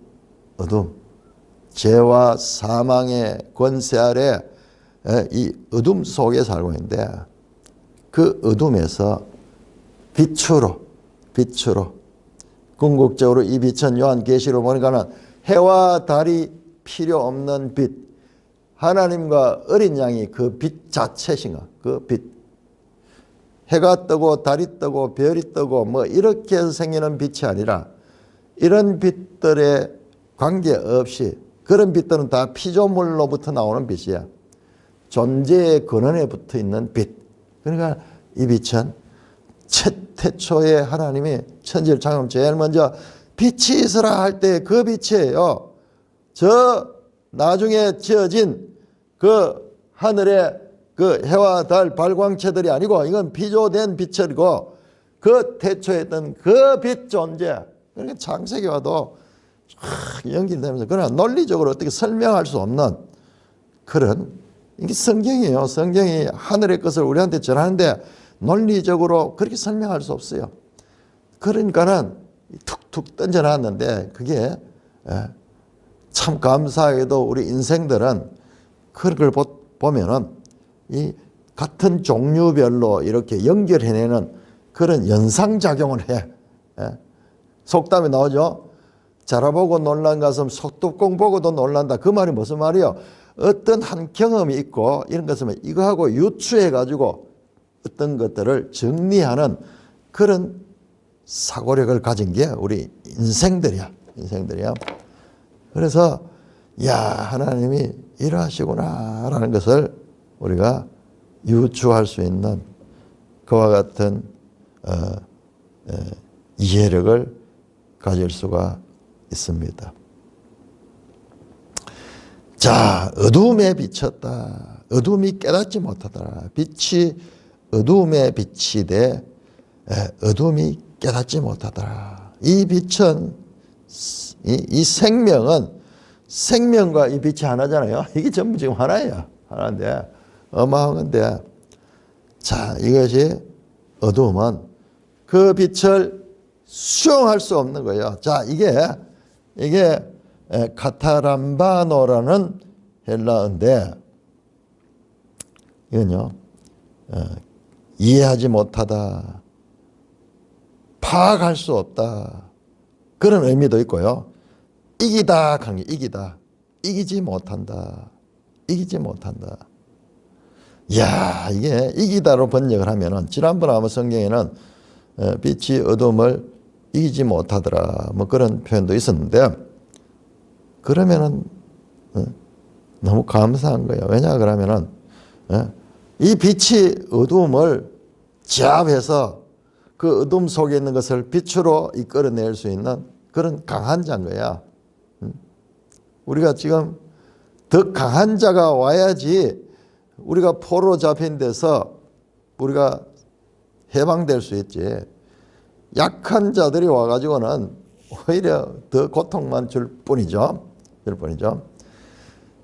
죄와 사망의 권세 아래 이 어둠 속에 살고 있는데 그 어둠에서 빛으로 궁극적으로 이 빛은 요한계시록 보니까는 해와 달이 필요 없는 빛, 하나님과 어린 양이 그 빛 자체신가. 그 빛, 해가 뜨고 달이 뜨고 별이 뜨고 뭐 이렇게 해서 생기는 빛이 아니라 이런 빛들에 관계없이 그런 빛들은 다 피조물로부터 나오는 빛이야. 존재의 근원에 붙어 있는 빛. 그러니까 이 빛은 태초에 하나님이 천지를 창조하면 제일 먼저 빛이 있으라 할 때 그 빛이에요. 저 나중에 지어진 그 하늘의 그 해와 달 발광체들이 아니고 이건 피조된 빛이고 그 태초에 있던 그 빛 존재. 그러니까 창세기 와도 연결되면서 그러나 논리적으로 어떻게 설명할 수 없는 그런 이게 성경이에요. 성경이 하늘의 것을 우리한테 전하는데 논리적으로 그렇게 설명할 수 없어요. 그러니까는 툭툭 던져놨는데 그게 참 감사하게도 우리 인생들은 그런 걸 보면은 이 같은 종류별로 이렇게 연결해내는 그런 연상작용을 해. 속담에 나오죠. 자라보고 놀란 가슴 속뚜껑 보고도 놀란다. 그 말이 무슨 말이요? 어떤 한 경험이 있고 이런 것을 이거하고 유추해가지고 어떤 것들을 정리하는 그런 사고력을 가진 게 우리 인생들이야. 그래서 야 하나님이 일하시구나라는 것을 우리가 유추할 수 있는 그와 같은 이해력을 가질 수가 있습니다. 자, 어둠에 비쳤다. 어둠이 깨닫지 못하더라. 빛이 어둠에 비치되 어둠이 깨닫지 못하더라. 이 빛은 이 생명은 생명과 이 빛이 하나잖아요. 이게 전부 지금 하나예요. 하나인데 어마어마한 건데 자 이것이 어둠은 그 빛을 수용할 수 없는 거예요. 자 이게 카타람바노라는 헬라어인데 이건요 이해하지 못하다, 파악할 수 없다 그런 의미도 있고요. 이기다, 이기다, 이기지 못한다. 이야 이게 이기다로 번역을 하면은 지난번 아마 성경에는 빛이 어둠을 이기지 못하더라 뭐 그런 표현도 있었는데 그러면은 너무 감사한 거예요. 왜냐 그러면은 이 빛이 어둠을 제압해서 그 어둠 속에 있는 것을 빛으로 이끌어낼 수 있는 그런 강한 자인 거야. 우리가 지금 더 강한 자가 와야지 우리가 포로 잡힌 데서 우리가 해방될 수 있지. 약한 자들이 와가지고는 오히려 더 고통만 줄 뿐이죠.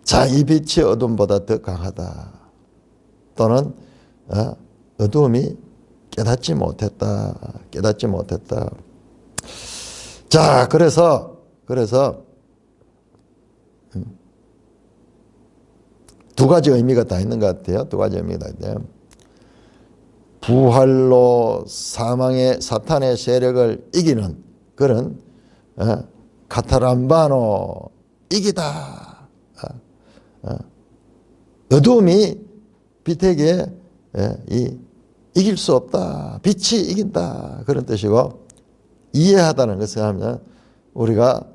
자, 이 빛이 어둠보다 더 강하다. 또는 어둠이 깨닫지 못했다. 자, 그래서 두 가지 의미가 다 있는 것 같아요. 부활로 사탄의 세력을 이기는 그런 카타람바노 이기다. 어둠이 빛에게 이길 수 없다. 빛이 이긴다. 그런 뜻이고 이해하다는 것을 하면 우리가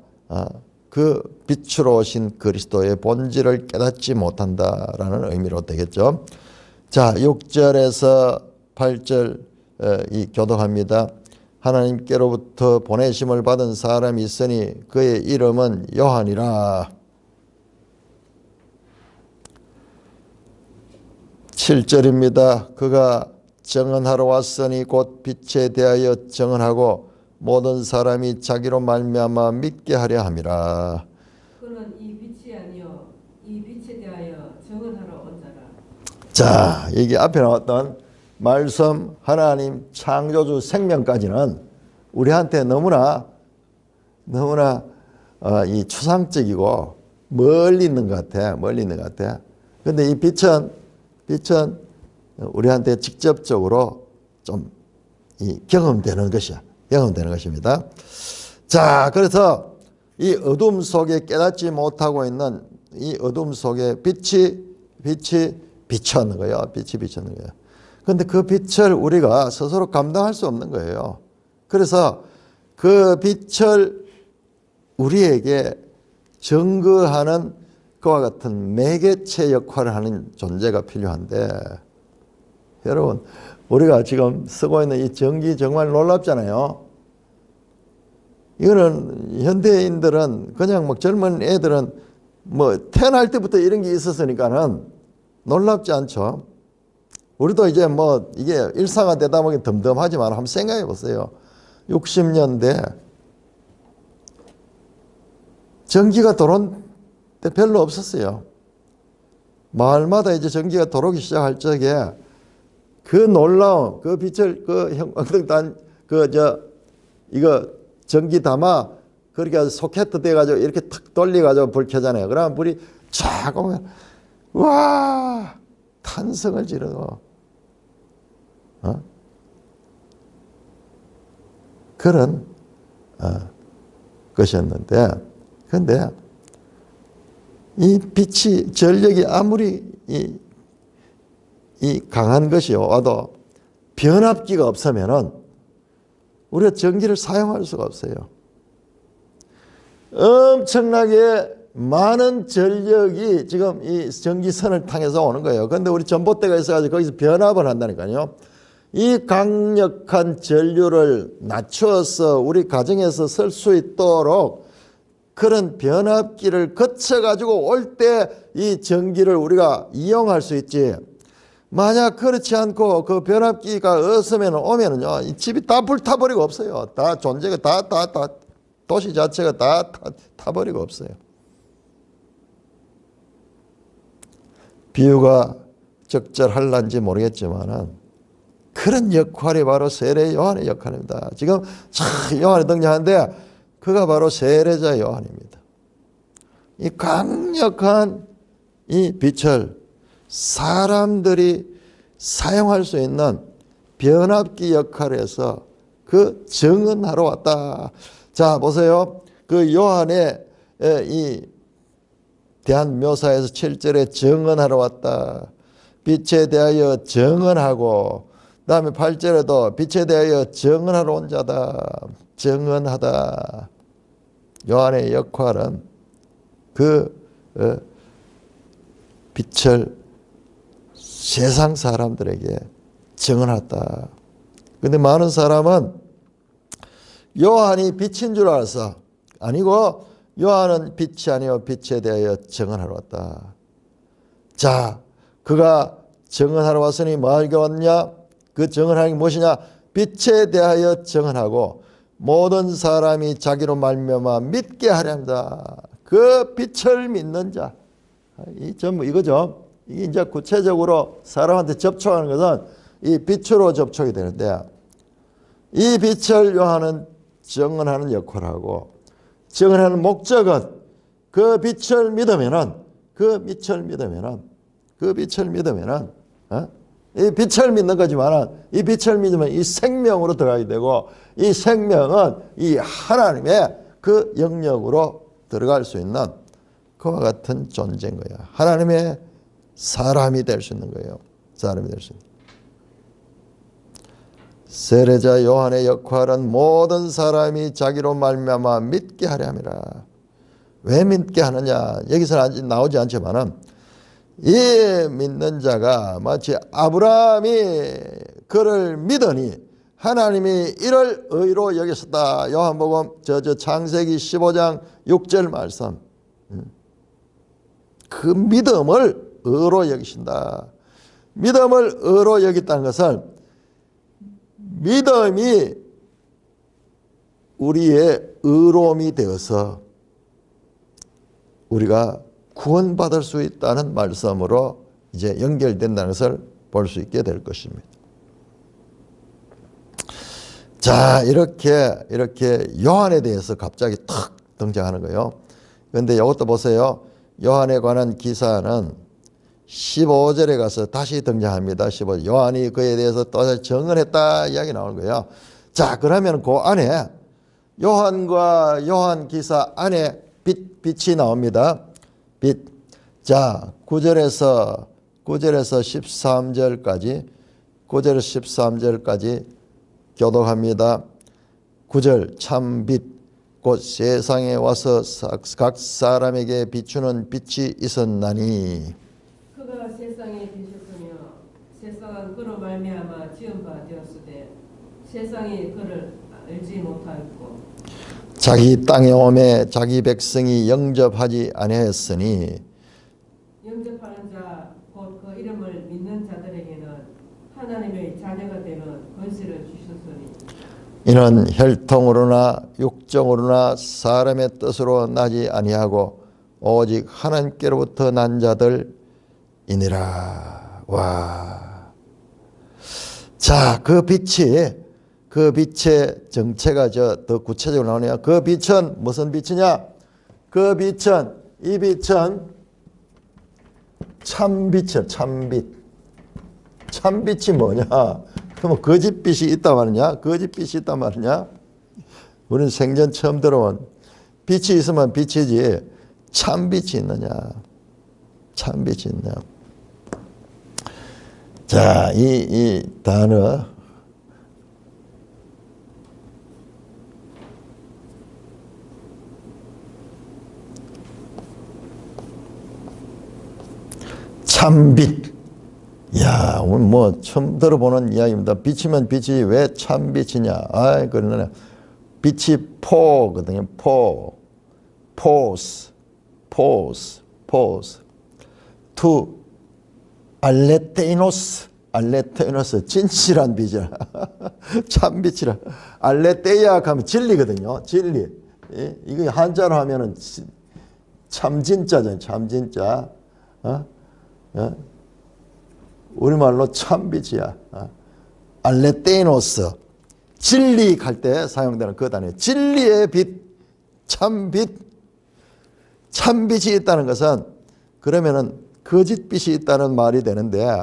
그 빛으로 오신 그리스도의 본질을 깨닫지 못한다라는 의미로 되겠죠. 자, 6절에서 8절 이 교독합니다. 하나님께로부터 보내심을 받은 사람이 있으니 그의 이름은 요한이라. 7절입니다. 그가 정언하러 왔으니 곧 빛에 대하여 정언하고 모든 사람이 자기로 말미암아 믿게 하려 함이라. 그는 이 빛이 아니요 이 빛에 대하여 정언하러 온 자라. 자, 이게 앞에 나왔던 말씀 하나님 창조주 생명까지는 우리한테 너무나 이 추상적이고 멀리 있는 것 같아. 그런데 이 빛은 우리한테 직접적으로 좀 경험되는 것입니다. 자, 그래서 이 어둠 속에 깨닫지 못하고 있는 이 어둠 속에 빛이 비쳤는 거예요. 그런데 그 빛을 우리가 스스로 감당할 수 없는 거예요. 그래서 그 빛을 우리에게 증거하는 그와 같은 매개체 역할을 하는 존재가 필요한데 여러분 우리가 지금 쓰고 있는 이 전기 정말 놀랍잖아요. 이거는 현대인들은 그냥 막 젊은 애들은 뭐 태어날 때부터 이런 게 있었으니까는 놀랍지 않죠. 우리도 이제 뭐 이게 일상화되다 보니 덤덤하지만 한번 생각해 보세요. 60년대 전기가 들어온 때 별로 없었어요. 마을마다 이제 전기가 들어오기 시작할 적에 그 놀라운 그 빛을 그 엉덩단 이거 전기 담아 그렇게 소켓 돼가지고 이렇게 탁 돌려가지고 불 켜잖아요. 그러면 불이 쫙 오면 와 탄성을 지르고 그런 것이었는데 근데 이 빛이 전력이 아무리 이 강한 것이 와도 변압기가 없으면은 우리가 전기를 사용할 수가 없어요. 엄청나게 많은 전력이 지금 이 전기선을 통해서 오는 거예요. 그런데 우리 전봇대가 있어가지고 거기서 변압을 한다니까요. 이 강력한 전류를 낮추어서 우리 가정에서 쓸 수 있도록 그런 변압기를 거쳐가지고 올 때 이 전기를 우리가 이용할 수 있지. 만약 그렇지 않고 그 변압기가 없으면 오면은요, 이 집이 다 불타버리고 없어요. 다 존재가 다 도시 자체가 다 타버리고 없어요. 비유가 적절할란지 모르겠지만은 그런 역할이 바로 세례 요한의 역할입니다. 지금 요한이 등장하는데 그가 바로 세례자 요한입니다. 이 강력한 이 빛을 사람들이 사용할 수 있는 변압기 역할에서 그 증언하러 왔다. 자, 보세요. 그 요한의 이 대한 묘사에서 7절에 증언하러 왔다. 빛에 대하여 증언하고, 그 다음에 8절에도 빛에 대하여 증언하러 온 자다. 증언하다. 요한의 역할은 그 빛을 세상 사람들에게 증언했다. 근데 많은 사람은 요한이 빛인 줄 알았어. 아니고 요한은 빛이 아니요 빛에 대하여 증언하러 왔다. 자, 그가 증언하러 왔으니 뭐 하러 왔냐? 그 증언하는 게 무엇이냐? 빛에 대하여 증언하고 모든 사람이 자기로 말미암아 믿게 하려 합니다. 그 빛을 믿는 자. 이 전부 이거죠. 이게 이제 구체적으로 사람한테 접촉하는 것은 이 빛으로 접촉이 되는데 이 빛을 요한은 증언하는 역할을 하고 증언하는 목적은 그 빛을 믿으면은 이 빛을 믿는 거지만은 이 빛을 믿으면 이 생명으로 들어가게 되고 이 생명은 이 하나님의 그 영역으로 들어갈 수 있는 그와 같은 존재인 거야. 하나님의 사람이 될 수 있는 거예요. 사람이 될 수 있는. 세례자 요한의 역할은 모든 사람이 자기로 말미암아 믿게 하려 함이라. 왜 믿게 하느냐? 여기서는 나오지 않지만은 이 믿는 자가 마치 아브라함이 그를 믿으니 하나님이 이를 의로 여기셨다. 요한복음 창세기 15장 6절 말씀. 그 믿음을 의로 여기신다. 믿음을 의로 여겼다는 것은 믿음이 우리의 의로움이 되어서 우리가 구원받을 수 있다는 말씀으로 이제 연결된다는 것을 볼 수 있게 될 것입니다. 자, 이렇게 요한에 대해서 갑자기 탁 등장하는 거예요. 그런데 이것도 보세요. 요한에 관한 기사는 15절에 가서 다시 등장합니다. 15절. 요한이 그에 대해서 또 증언했다 이야기 나오는 거예요. 자, 그러면 그 안에 요한과 요한 기사 안에 빛이 나옵니다. 빛. 자, 9절에서 13절까지 9절에서 13절까지 교독합니다. 9절 참 빛 곧 세상에 와서 각 사람에게 비추는 빛이 있었나니 그가 세상에 계셨으며 세상은 그로 말미암아 지은 바 되었으되 세상이 그를 알지 못하였고. 자기 땅에 오매 자기 백성이 영접하지 아니하였으니 영접하는 자 곧 그 이름을 믿는 자들에게는 하나님의 자녀가 되는 권세를 주셨으니 이는 혈통으로나 육정으로나 사람의 뜻으로 나지 아니하고 오직 하나님께로부터 난 자들이니라. 와. 자, 그 빛의 정체가 더 구체적으로 나오네요. 그 빛은 무슨 빛이냐? 그 빛은, 이 빛은 참빛이야, 참빛. 참빛이 뭐냐? 그럼 거짓빛이 있단 말이냐? 거짓빛이 있단 말이냐? 우리는 생전 처음 들어온 빛이 있으면 빛이지 참빛이 있느냐? 참빛이 있냐? 자, 이 단어 참빛. 야, 오늘 뭐 처음 들어보는 이야기입니다. 빛이면 빛이 왜 참빛이냐? 아이, 그러네. 빛이 포거든요. 포스. 투 알레테이노스. 진실한 빛이라. 참빛이라. 알레테이아 하면 진리거든요. 진리. 이거 한자로 하면은 참진짜잖아요. 참진짜. 우리말로 참빛이야. 알레테이노스. 진리 할 때 사용되는 그 단어예요. 진리의 빛, 참빛. 참빛이 있다는 것은 그러면은 거짓빛이 있다는 말이 되는데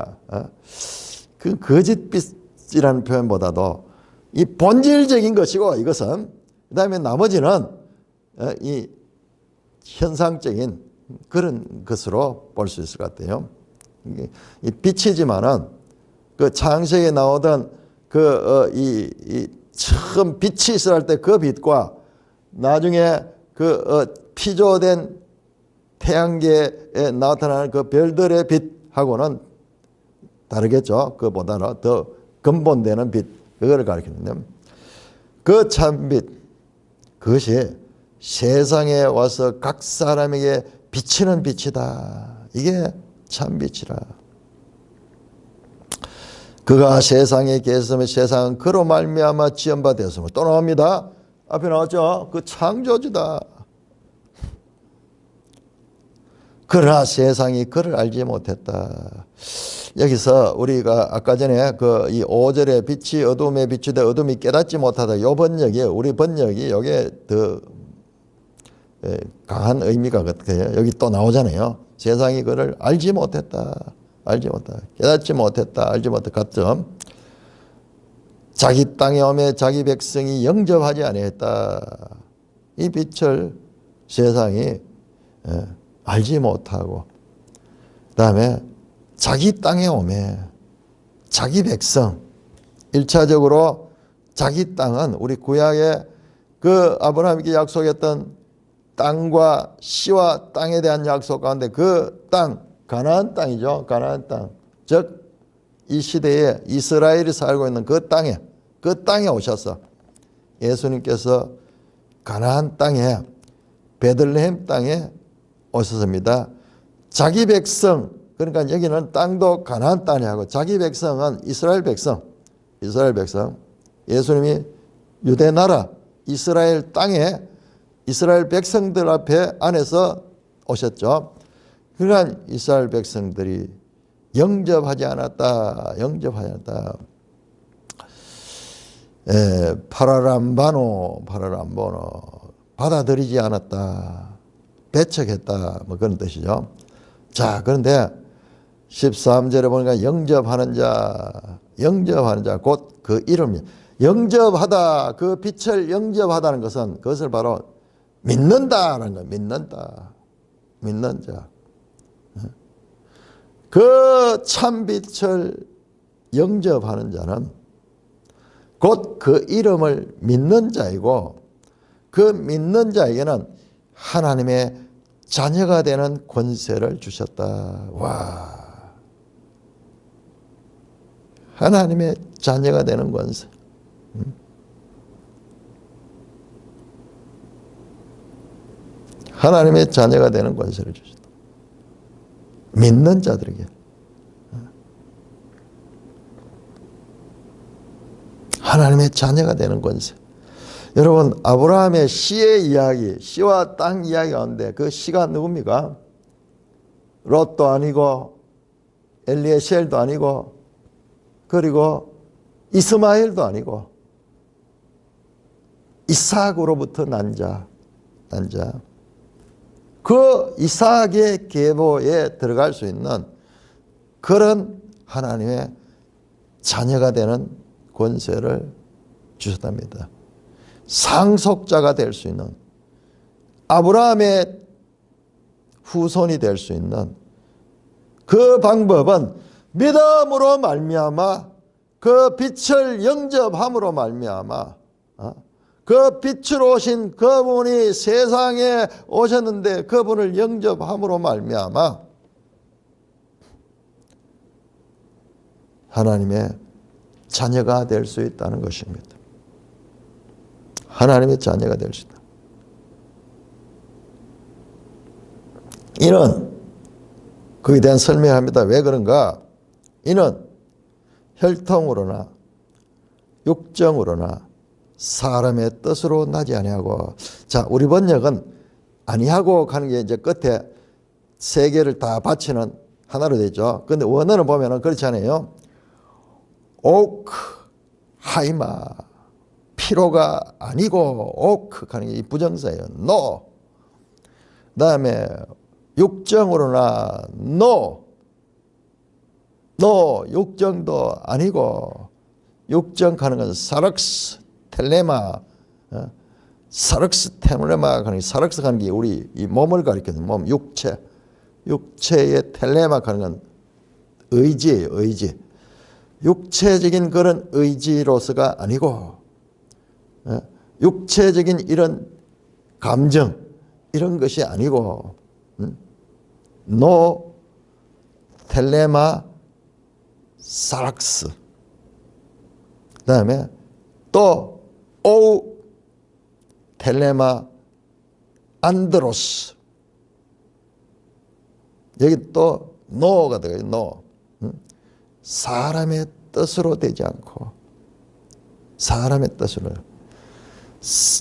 그 거짓빛이라는 표현보다도 이 본질적인 것이고 이것은 그다음에 나머지는 이 현상적인 그런 것으로 볼 수 있을 것 같아요. 이 빛이지만은 그 창세기에 나오던 이 처음 빛이 있을 때 그 빛과 나중에 피조된 태양계에 나타나는 그 별들의 빛하고는 다르겠죠. 그보다는 더 근본되는 빛, 그걸 가리키는데 그 참빛, 그것이 세상에 와서 각 사람에게 비치는 빛이다. 이게 참빛이라. 그가 세상에 계셨으면 세상은 그로 말미암아 지은 바 되었으므로. 또 나옵니다. 앞에 나왔죠. 그 창조주다. 그러나 세상이 그를 알지 못했다. 여기서 우리가 아까 전에 이 5절에 빛이 어둠에 비추되 어둠이 깨닫지 못하다. 요 번역이, 우리 번역이 요게 더 강한 의미가 같아요. 여기 또 나오잖아요. 세상이 그를 알지 못했다. 알지 못했다. 깨닫지 못했다. 알지 못했다. 같죠. 자기 땅에 오매 자기 백성이 영접하지 아니했다. 이 빛을 세상이 알지 못하고, 그 다음에 자기 땅에 오매 자기 백성. 1차적으로 자기 땅은 우리 구약에 그 아브라함에게 약속했던 땅과 씨와 땅에 대한 약속 가운데 그 땅, 가나안 땅이죠. 가나안 땅. 즉 이 시대에 이스라엘이 살고 있는 그 땅에 오셔서 예수님께서 가나안 땅에, 베들레헴 땅에 오셨습니다. 자기 백성, 그러니까 여기는 땅도 가나안 땅이 하고 자기 백성은 이스라엘 백성. 예수님이 유대 나라 이스라엘 땅에 이스라엘 백성들 앞에 안에서 오셨죠. 그러니까 이스라엘 백성들이 영접하지 않았다. 파라람바노 받아들이지 않았다. 배척했다. 뭐 그런 뜻이죠. 자, 그런데 13절에 보니까 영접하는 자 곧 그 이름이 영접하다. 그 빛을 영접하다는 것은 그것을 바로 믿는다라는 거예요. 믿는 자. 그 참빛을 영접하는 자는 곧 그 이름을 믿는 자이고, 그 믿는 자에게는 하나님의 자녀가 되는 권세를 주셨다. 와, 하나님의 자녀가 되는 권세. 하나님의 자녀가 되는 권세를 주셨다. 믿는 자들에게. 하나님의 자녀가 되는 권세. 여러분, 아브라함의 씨의 이야기, 씨와 땅 이야기 가운데 그 씨가 누굽니까? 롯도 아니고 엘리에셀도 아니고 그리고 이스마엘도 아니고 이삭으로부터 난 자. 그 이삭의 계보에 들어갈 수 있는 그런 하나님의 자녀가 되는 권세를 주셨답니다. 상속자가 될 수 있는, 아브라함의 후손이 될 수 있는 그 방법은 믿음으로 말미암아 그 빛을 영접함으로 말미암아 그 빛으로 오신 그분이 세상에 오셨는데 그분을 영접함으로 말미암아 하나님의 자녀가 될 수 있다는 것입니다. 하나님의 자녀가 될 수 있다. 이는 거기에 대한 설명합니다. 왜 그런가? 이는 혈통으로나 육정으로나 사람의 뜻으로 나지 아니하고, 자, 우리 번역은 아니하고 가는 게 이제 끝에 세 개를 다 받치는 하나로 되죠. 근데 원어는 보면은 그렇지 않아요. 오크, 하이마, 피로가 아니고 오크 하는 게 부정사예요. no. 그 다음에 육정으로나 no. 육정도 아니고, 육정하는 건 사럭스 텔레마, 사럭스 텔레마 하는 게, 사럭스 하는 게 우리 이 몸을 가리키는 몸, 육체의 텔레마 하는 건 의지예요, 의지. 육체적인 그런 의지로서가 아니고, 육체적인 이런 감정, 이런 것이 아니고, 노 텔레마 사락스. 그 다음에 또 오 텔레마 안드로스. 여기 또 노가 들어가요. 노. 사람의 뜻으로 되지 않고 사람의 뜻으로.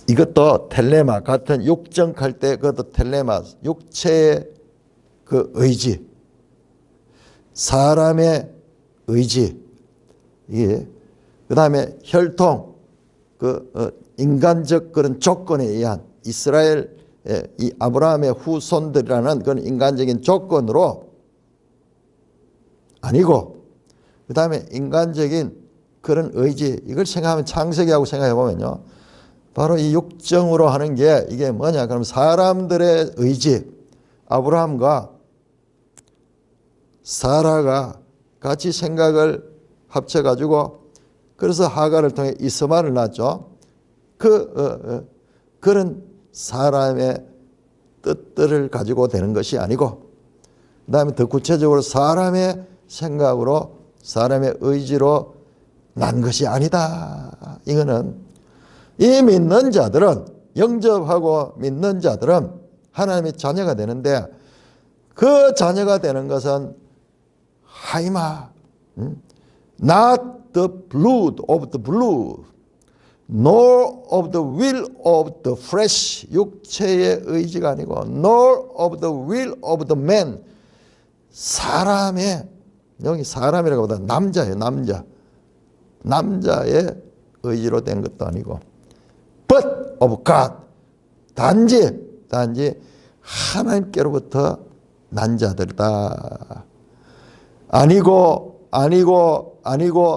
이것도 텔레마 같은 육정할 때 그것도 텔레마, 육체의 그 의지, 사람의 의지. 이게 그 다음에 혈통, 인간적 그런 조건에 의한 이스라엘 이 아브라함의 후손들이라는 그런 인간적인 조건으로 아니고, 그 다음에 인간적인 그런 의지, 이걸 생각하면 창세기하고 생각해 보면요, 바로 이 육정으로 하는 게 이게 뭐냐? 그럼 사람들의 의지, 아브라함과 사라가 같이 생각을 합쳐가지고, 그래서 하갈을 통해 이스마엘을 낳았죠. 그런 사람의 뜻들을 가지고 되는 것이 아니고, 그 다음에 더 구체적으로 사람의 생각으로, 사람의 의지로 난 것이 아니다. 이거는 이 믿는 자들은, 영접하고 믿는 자들은 하나님의 자녀가 되는데, 그 자녀가 되는 것은 하이마, not the blood of the blood, nor of the will of the flesh, 육체의 의지가 아니고, nor of the will of the man, 사람의, 여기 사람이라고 보다 남자예요. 남자의 의지로 된 것도 아니고, but of God, 단지 하나님께로부터 난 자들이다. 아니고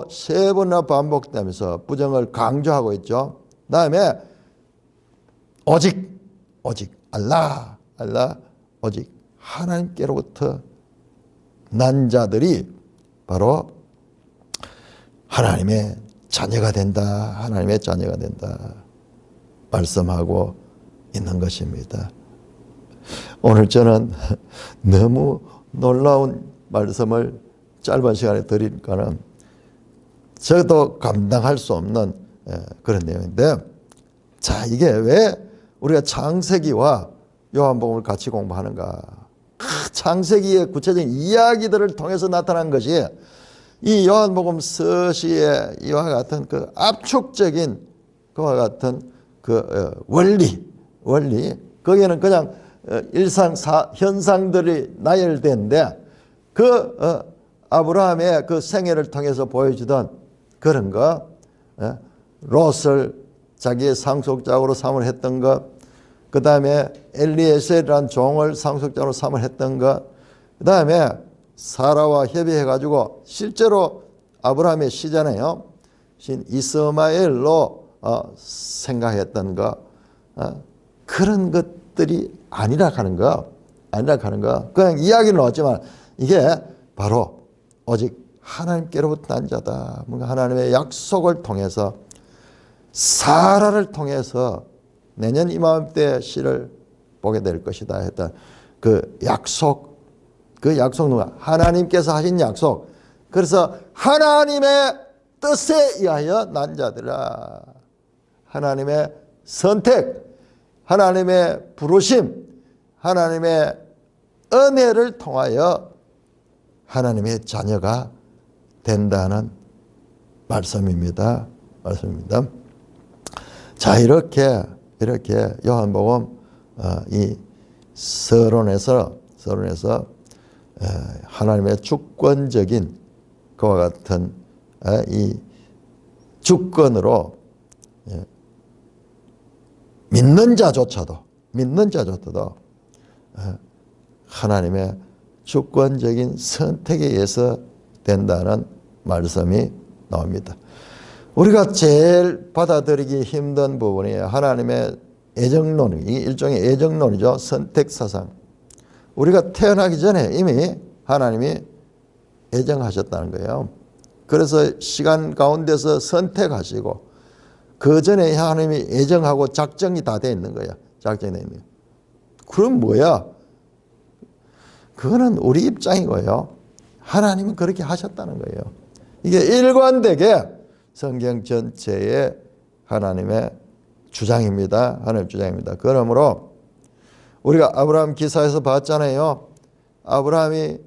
세 번이나 반복되면서 부정을 강조하고 있죠. 그 다음에 오직 알라, 오직 하나님께로부터 난 자들이 바로 하나님의 자녀가 된다. 하나님의 자녀가 된다. 말씀하고 있는 것입니다. 오늘 저는 너무 놀라운 말씀을 짧은 시간에 드리니까는 저도 감당할 수 없는 그런 내용인데, 자, 이게 왜 우리가 창세기와 요한복음을 같이 공부하는가? 창세기의 구체적인 이야기들을 통해서 나타난 것이 이 요한복음 서시의 이와 같은 그 압축적인 그와 같은 그 원리 거기에는 그냥 일상 현상들이 나열되는데 그 아브라함의 그 생애를 통해서 보여주던 그런 거, 롯을 자기의 상속자로 삼을 했던 것, 그 다음에 엘리에셀이라는 종을 상속자로 삼을 했던 것, 그 다음에 사라와 협의해가지고 실제로 아브라함의 시잖아요. 신 이스마엘로 생각했던 것, 그런 것들이 아니라 하는 거, 그냥 이야기는 나왔지만 이게 바로 오직 하나님께로부터 난 자다. 뭔가 하나님의 약속을 통해서 사라를 통해서 내년 이맘때 씨를 보게 될 것이다 했던 그 약속 누가? 하나님께서 하신 약속. 그래서 하나님의 뜻에 의하여 난 자들아. 하나님의 선택, 하나님의 부르심, 하나님의 은혜를 통하여 하나님의 자녀가 된다는 말씀입니다. 자, 이렇게 요한복음 이 서론에서 하나님의 주권적인 그와 같은 이 주권으로 믿는 자조차도 하나님의 주권적인 선택에 의해서 된다는 말씀이 나옵니다. 우리가 제일 받아들이기 힘든 부분이 하나님의 애정론, 이 일종의 애정론이죠. 선택사상. 우리가 태어나기 전에 이미 하나님이 애정하셨다는 거예요. 그래서 시간 가운데서 선택하시고 그 전에 하나님이 애정하고 작정이 다 돼 있는 거야. 작정이 돼 있는 거야. 그럼 뭐야? 그거는 우리 입장이고요. 하나님은 그렇게 하셨다는 거예요. 이게 일관되게 성경 전체의 하나님의 주장입니다. 하나님의 주장입니다. 그러므로 우리가 아브라함 기사에서 봤잖아요. 아브라함이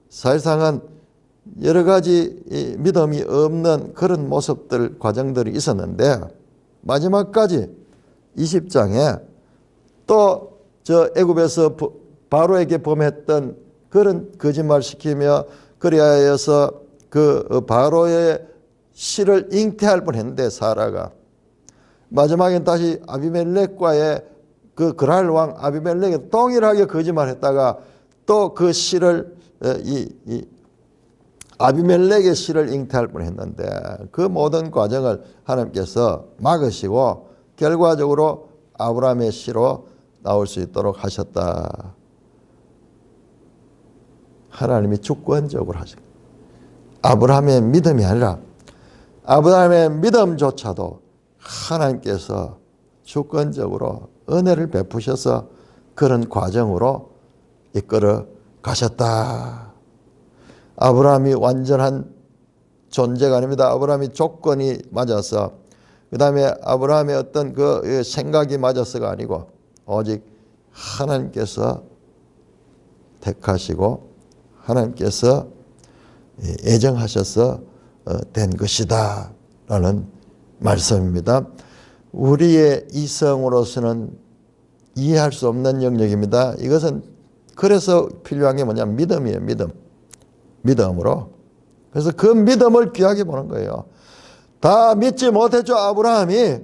사실상은 여러 가지 믿음이 없는 그런 모습들, 과정들이 있었는데 마지막까지 20장에 또 저 애굽에서 바로에게 범했던 그런 거짓말 시키며 그리하여서 그 바로의 씨를 잉태할 뻔했는데 사라가 마지막엔 다시 아비멜렉과의 그 그랄 왕 아비멜렉에 동일하게 거짓말했다가 또 그 씨를 아비멜렉의 씨를 잉태할 뻔했는데 그 모든 과정을 하나님께서 막으시고 결과적으로 아브라함의 씨로 나올 수 있도록 하셨다. 하나님이 주권적으로 하신 거예요. 아브라함의 믿음이 아니라 아브라함의 믿음조차도 하나님께서 주권적으로 은혜를 베푸셔서 그런 과정으로 이끌어 가셨다. 아브라함이 완전한 존재가 아닙니다. 아브라함이 조건이 맞아서 그 다음에 아브라함의 어떤 그 생각이 맞아서가 아니고 오직 하나님께서 택하시고 하나님께서 애정하셔서 된 것이다 라는 말씀입니다. 우리의 이성으로서는 이해할 수 없는 영역입니다. 이것은 그래서 필요한 게 뭐냐면 믿음이에요. 믿음으로. 그래서 그 믿음을 귀하게 보는 거예요. 다 믿지 못했죠. 아브라함이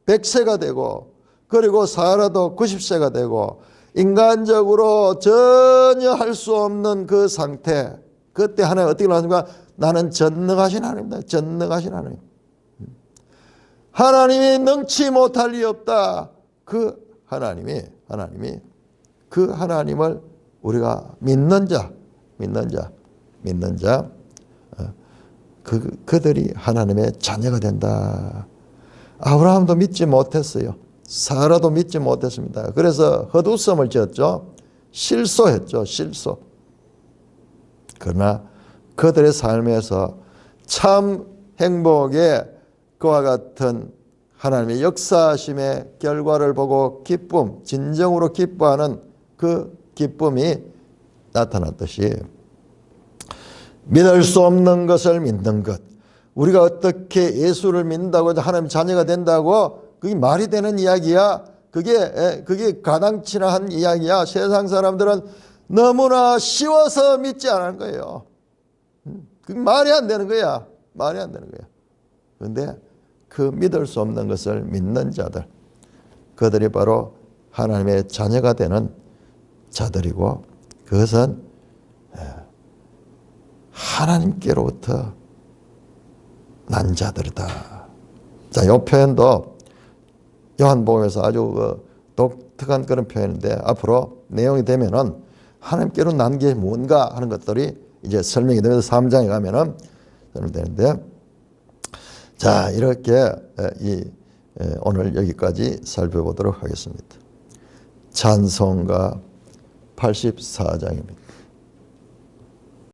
100세가 되고 그리고 사라도 90세가 되고 인간적으로 전혀 할 수 없는 그 상태. 그때 하나님 어떻게 나왔습니까? 나는 전능하신 하나님이다. 전능하신 하나님. 하나님이 능치 못할 리 없다. 그 하나님이 그 하나님을 우리가 믿는 자 그들이 하나님의 자녀가 된다. 아브라함도 믿지 못했어요. 사라도 믿지 못했습니다. 그래서 헛웃음을 지었죠. 실소했죠. 실소. 그러나 그들의 삶에서 참 행복의 그와 같은 하나님의 역사하심의 결과를 보고 기쁨, 진정으로 기뻐하는 그 기쁨이 나타났듯이 믿을 수 없는 것을 믿는 것, 우리가 어떻게 예수를 믿는다고 해서 하나님 자녀가 된다고 그게 말이 되는 이야기야? 그게 가당치나 이야기야? 세상 사람들은 너무나 쉬워서 믿지 않는 거예요. 그게 말이 안 되는 거야. 말이 안 되는 거야. 그런데 그 믿을 수 없는 것을 믿는 자들, 그들이 바로 하나님의 자녀가 되는 자들이고, 그것은 하나님께로부터 난 자들이다. 자, 이 표현도 요한복음에서 아주 독특한 그런 표현인데, 앞으로 내용이 되면은 하나님께로 난 게 뭔가 하는 것들이 이제 설명이 되면서 3장에 가면은 되는데, 자, 이렇게 오늘 여기까지 살펴보도록 하겠습니다. 찬송가 84장입니다.